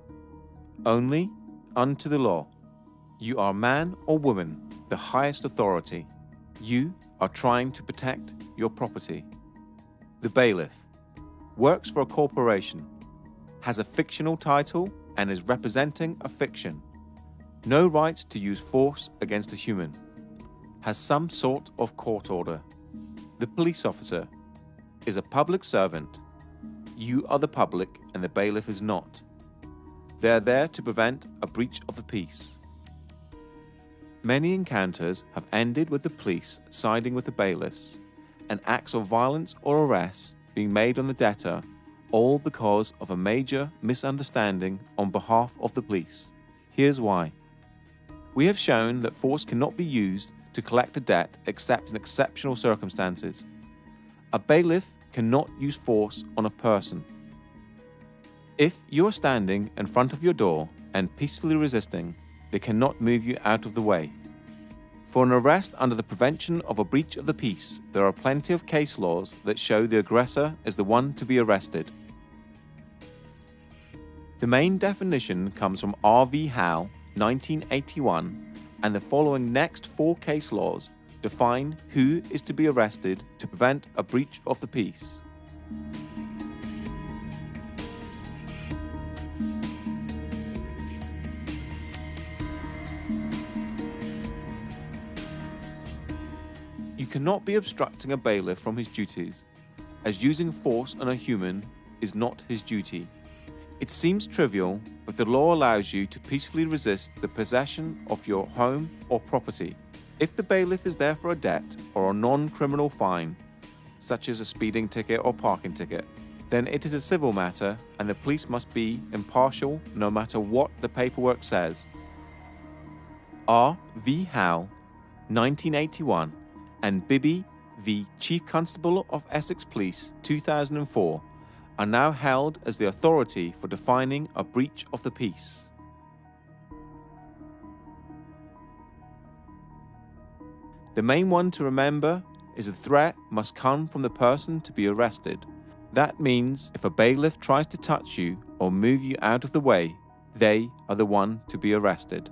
Only unto the law. You are man or woman, the highest authority. You are trying to protect your property. The bailiff works for a corporation, has a fictional title and is representing a fiction. No rights to use force against a human. Has some sort of court order. The police officer is a public servant. You are the public and the bailiff is not. They are there to prevent a breach of the peace. Many encounters have ended with the police siding with the bailiffs, and acts of violence or arrests being made on the debtor, all because of a major misunderstanding on behalf of the police. Here's why. We have shown that force cannot be used to collect a debt except in exceptional circumstances. A bailiff cannot use force on a person. If you are standing in front of your door and peacefully resisting, they cannot move you out of the way. For an arrest under the prevention of a breach of the peace, there are plenty of case laws that show the aggressor is the one to be arrested. The main definition comes from R.V. Howe, 1981, and the following next 4 case laws define who is to be arrested to prevent a breach of the peace. You cannot be obstructing a bailiff from his duties, as using force on a human is not his duty. It seems trivial, but the law allows you to peacefully resist the possession of your home or property. If the bailiff is there for a debt or a non-criminal fine, such as a speeding ticket or parking ticket, then it is a civil matter and the police must be impartial no matter what the paperwork says. R.V. Howe, 1981, and Bibby v. Chief Constable of Essex Police, 2004, are now held as the authority for defining a breach of the peace. The main one to remember is the threat must come from the person to be arrested. That means if a bailiff tries to touch you or move you out of the way, they are the one to be arrested.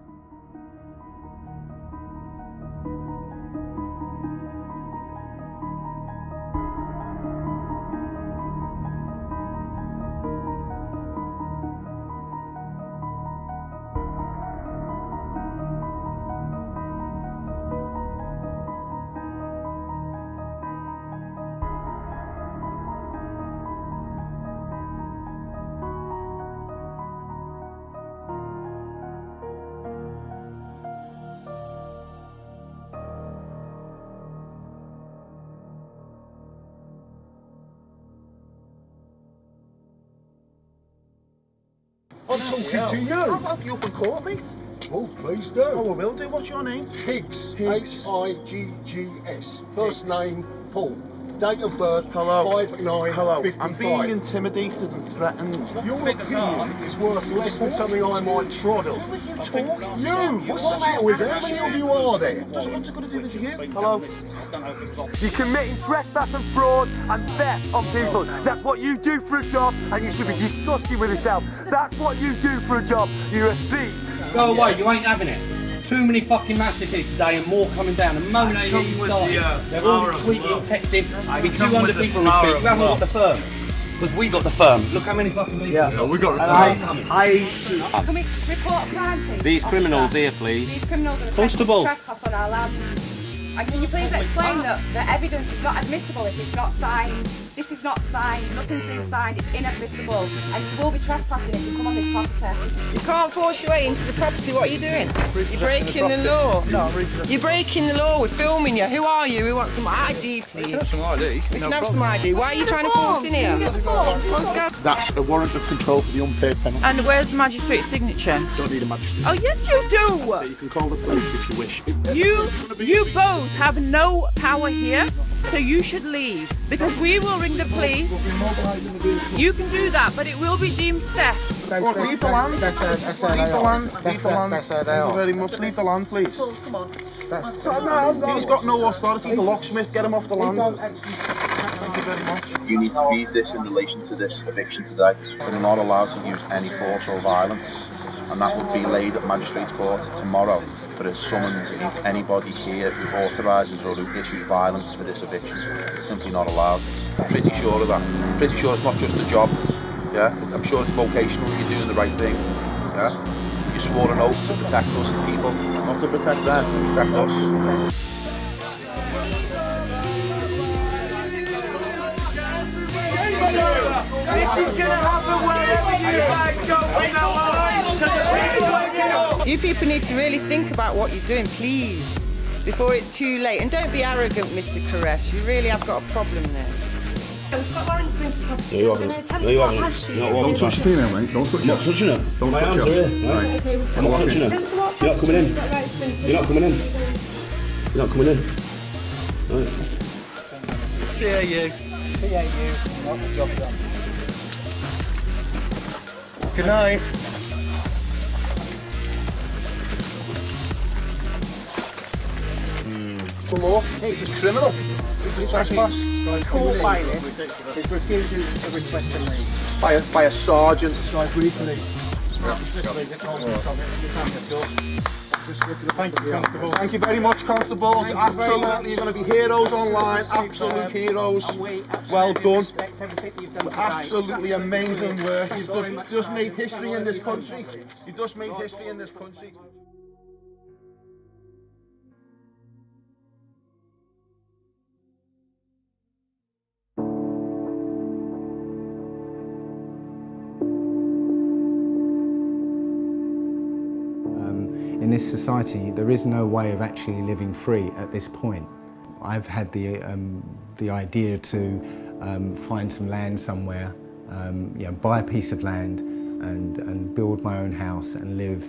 I'm talking to you. I'll help you up in court, mate. Oh, please do. Oh, I will do. What's your name? Higgs. H-I-G-G-S. First name, Paul. Date of birth, 5/9/55. I'm being intimidated and threatened. Your opinion is worth less than something I might trod on. You! What's the matter with you? How many of you are there? What's it got to do with you? Hello? You're committing trespass and fraud and theft on people. That's what you do for a job, and you should be disgusted with yourself. That's what you do for a job. You're a thief. Go away, you ain't having it. Too many fucking massacres today and more coming down. And Monet even started. They're all tweeting, texting. With 200 people in the street. You haven't got the firm. Because we got the firm. Look how many fucking people. Yeah, we got the firm. Can we report a crime, please? These criminals here, please. These criminals are Constable. trespass on our land. And can you please explain that the evidence is not admissible if it's not signed? This is not signed, nothing's been signed, it's inadmissible, and you will be trespassing if you come on this property. You can't force your way into the property. What are you doing? You're breaking the law. No, you're breaking the law. We're filming you. Who are you? We want some ID, please. We can have some ID. We can have some ID. Why are you trying to force in here? Let's go. That's a warrant of control for the unpaid penalty. And where's the magistrate's signature? Don't need a magistrate. Oh, yes, you do. So you can call the police if you wish. You both have no power here, so you should leave. Because we will ring the police. You can do that, but it will be deemed theft. Leave the land. Leave the land. Leave the land. Thank you very much. Leave the land, please. Come on. He's got no authority. He's a locksmith. Get him off the land. Thank you very much. You need to read this in relation to this eviction today. We're not allowed to use any force or violence, and that would be laid at Magistrates Court tomorrow for a summons against anybody here who authorises or who issues violence for this eviction. It's simply not allowed. I'm pretty sure of that. I'm pretty sure it's not just a job. Yeah, I'm sure it's vocational. You're doing the right thing. Yeah, you swore an oath to protect us, the people, not to protect them, to protect us. This is going to happen wherever you guys go from now on. You people need to really think about what you're doing, please, before it's too late. And don't be arrogant, Mr. Koresh. You really have got a problem there. We've got warrants into the property. No, you haven't. Don't touch the female, mate. Don't touch her. Not touching her. Don't My touch arms her. are here. Right. Okay, I'm not touching her. You're not coming in. You're not coming in. You're not coming in. Right. TAU. Not the job done. Good night. The law. He's a criminal. He's a trespass. Court by this is refusing to request a leave by a sergeant. So I briefly Thank you very much, constables. Absolutely, you're going to be heroes online. Absolute heroes. Well done. Absolutely amazing work. You've just made history in this country. You've just made history in this country. In this society, there is no way of actually living free at this point. I've had the idea to find some land somewhere, you know, buy a piece of land and build my own house and live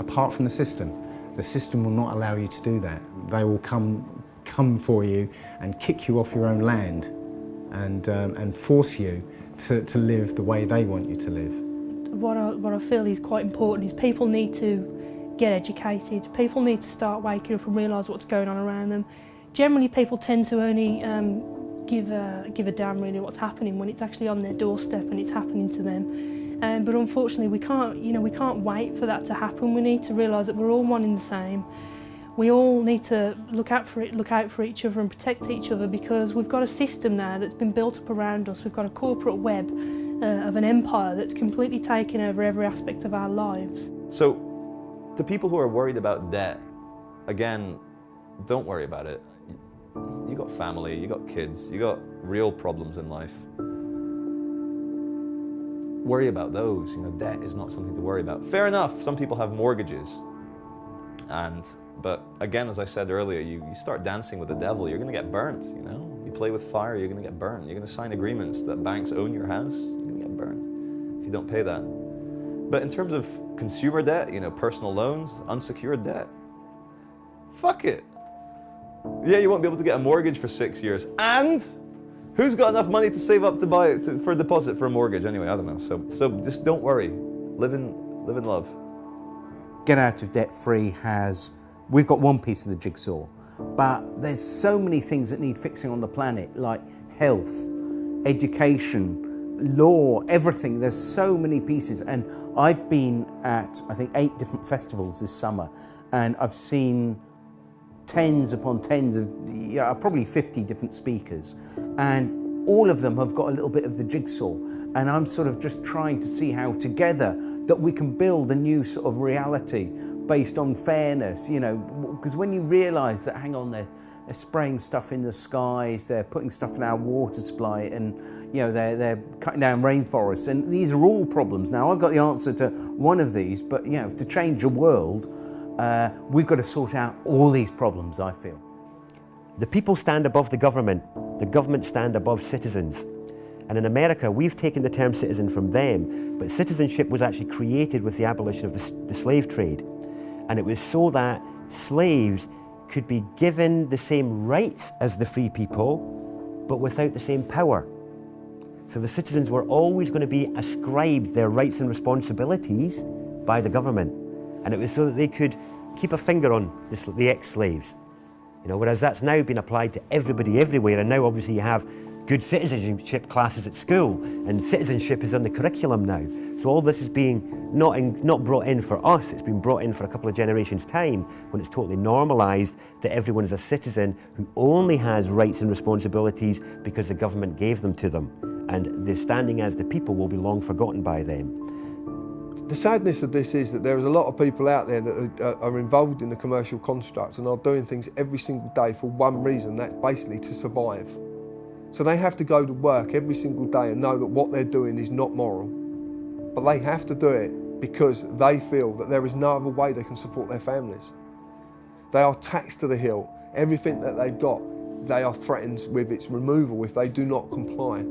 apart from the system. The system will not allow you to do that. They will come for you and kick you off your own land and force you to live the way they want you to live. What I feel is quite important is people need to get educated. People need to start waking up and realise what's going on around them. Generally, people tend to only give a damn really what's happening when it's actually on their doorstep and it's happening to them. But unfortunately, we can't wait for that to happen. We need to realise that we're all one and the same. We all need to look out for each other and protect each other, because we've got a system now that's been built up around us. We've got a corporate web of an empire that's completely taken over every aspect of our lives. So, to people who are worried about debt, again, don't worry about it. You got family, you got kids, you got real problems in life. Worry about those. You know, debt is not something to worry about. Fair enough, some people have mortgages, but again, as I said earlier, you start dancing with the devil, you're going to get burnt. You know, you play with fire, you're going to get burnt. You're going to sign agreements that banks own your house, you're going to get burnt if you don't pay that. But in terms of consumer debt, you know, personal loans, unsecured debt, fuck it. Yeah, you won't be able to get a mortgage for 6 years. And who's got enough money to save up to buy it for a deposit for a mortgage? Anyway, I don't know. So just don't worry. Live in love. Get out of debt free we've got one piece of the jigsaw, but there's so many things that need fixing on the planet, like health, education, law, everything. There's so many pieces, and I've been at, I think, 8 different festivals this summer, and I've seen tens upon tens of, probably 50 different speakers, and all of them have got a little bit of the jigsaw, and I'm sort of just trying to see how together that we can build a new sort of reality based on fairness, you know, because when you realise that, hang on, they're spraying stuff in the skies, they're putting stuff in our water supply, and you know, they're cutting down rainforests, and these are all problems. Now, I've got the answer to one of these, but you know, to change the world, we've got to sort out all these problems, I feel. The people stand above the government stand above citizens. And in America, we've taken the term citizen from them, but citizenship was actually created with the abolition of the slave trade. And it was so that slaves could be given the same rights as the free people, but without the same power. So the citizens were always going to be ascribed their rights and responsibilities by the government. And it was so that they could keep a finger on the ex-slaves. You know, whereas that's now been applied to everybody everywhere, and now obviously you have good citizenship classes at school, and citizenship is on the curriculum now. So all this is being not brought in for us, it's been brought in for a couple of generations' time, when it's totally normalised that everyone is a citizen who only has rights and responsibilities because the government gave them to them. And the standing as the people will be long forgotten by them. The sadness of this is that there is a lot of people out there that are involved in the commercial construct and are doing things every single day for one reason, that's basically to survive. So they have to go to work every single day and know that what they're doing is not moral. But they have to do it because they feel that there is no other way they can support their families. They are taxed to the hill. Everything that they've got, they are threatened with its removal if they do not comply.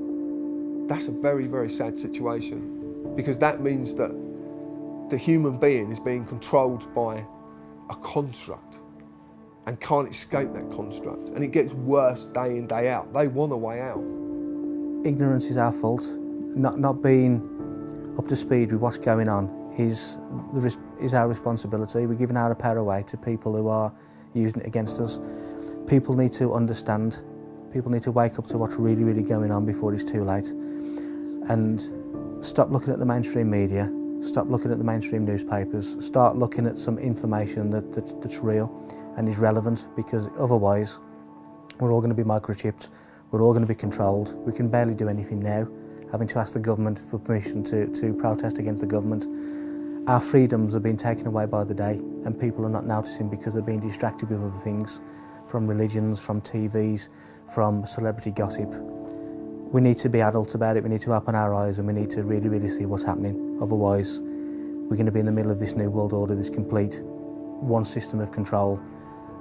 That's a very, very sad situation, because that means that the human being is being controlled by a construct and can't escape that construct. And it gets worse day in, day out. They want a way out. Ignorance is our fault. Not being up to speed with what's going on is our responsibility. We're giving our power away to people who are using it against us. People need to understand. People need to wake up to what's really, really going on before it's too late. And stop looking at the mainstream media stop looking at the mainstream newspapers, start looking at some information that's real and is relevant, because otherwise we're all going to be microchipped, we're all going to be controlled. We can barely do anything now, having to ask the government for permission to protest against the government. Our freedoms are being taken away by the day, and people are not noticing because they're being distracted with other things, from religions, from TVs, from celebrity gossip. We need to be adult about it, we need to open our eyes, and we need to really, really see what's happening. Otherwise, we're going to be in the middle of this new world order, this complete one system of control,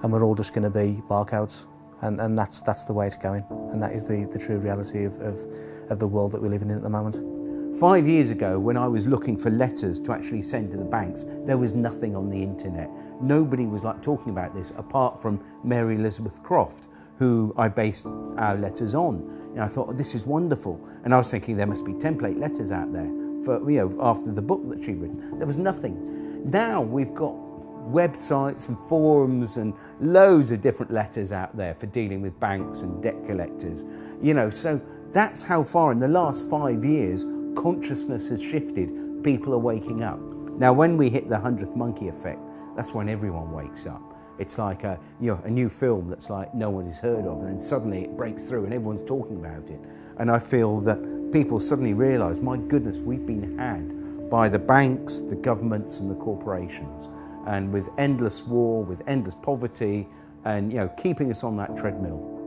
and we're all just going to be barcodes. And that's the way it's going, and that is the true reality of the world that we're living in at the moment. 5 years ago, when I was looking for letters to actually send to the banks, there was nothing on the internet. Nobody was like talking about this, apart from Mary Elizabeth Croft, who I based our letters on. And I thought, oh, this is wonderful. And I was thinking there must be template letters out there for, you know, after the book that she'd written. There was nothing. Now we've got websites and forums and loads of different letters out there for dealing with banks and debt collectors. You know, so that's how far in the last 5 years consciousness has shifted. People are waking up. Now, when we hit the 100th monkey effect, that's when everyone wakes up. It's like a new film that's like no one has heard of, and then suddenly it breaks through and everyone's talking about it. And I feel that people suddenly realise, my goodness, we've been had by the banks, the governments and the corporations. And with endless war, with endless poverty, and keeping us on that treadmill.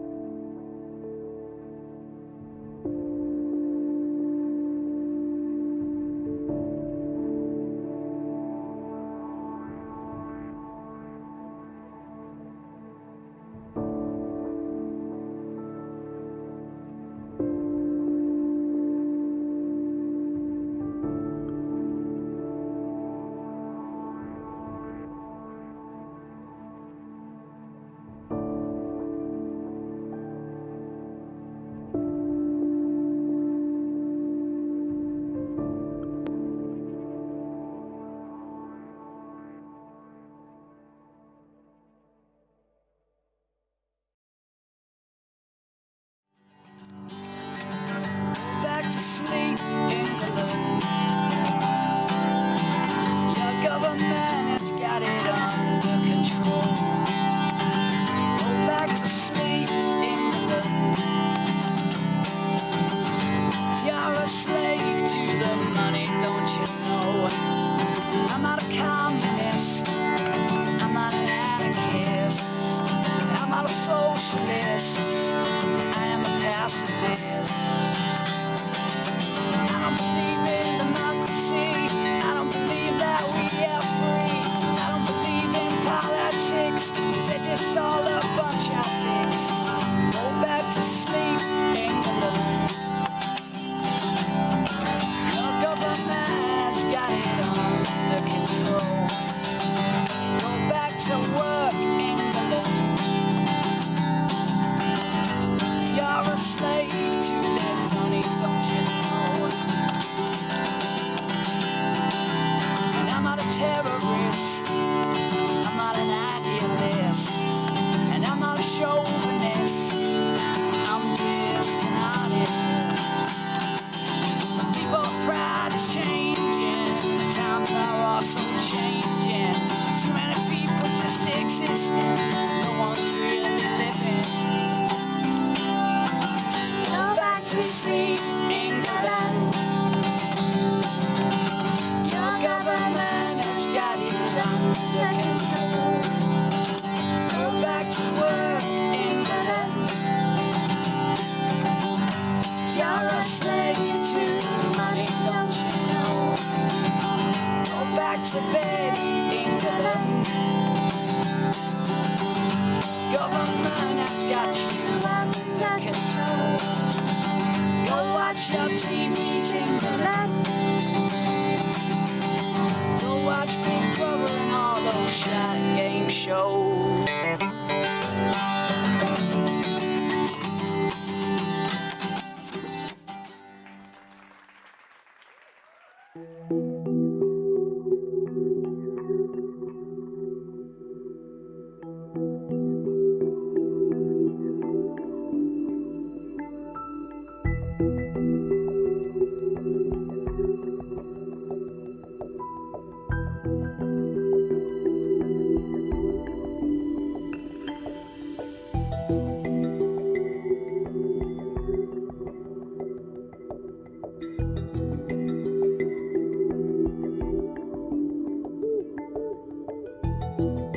you.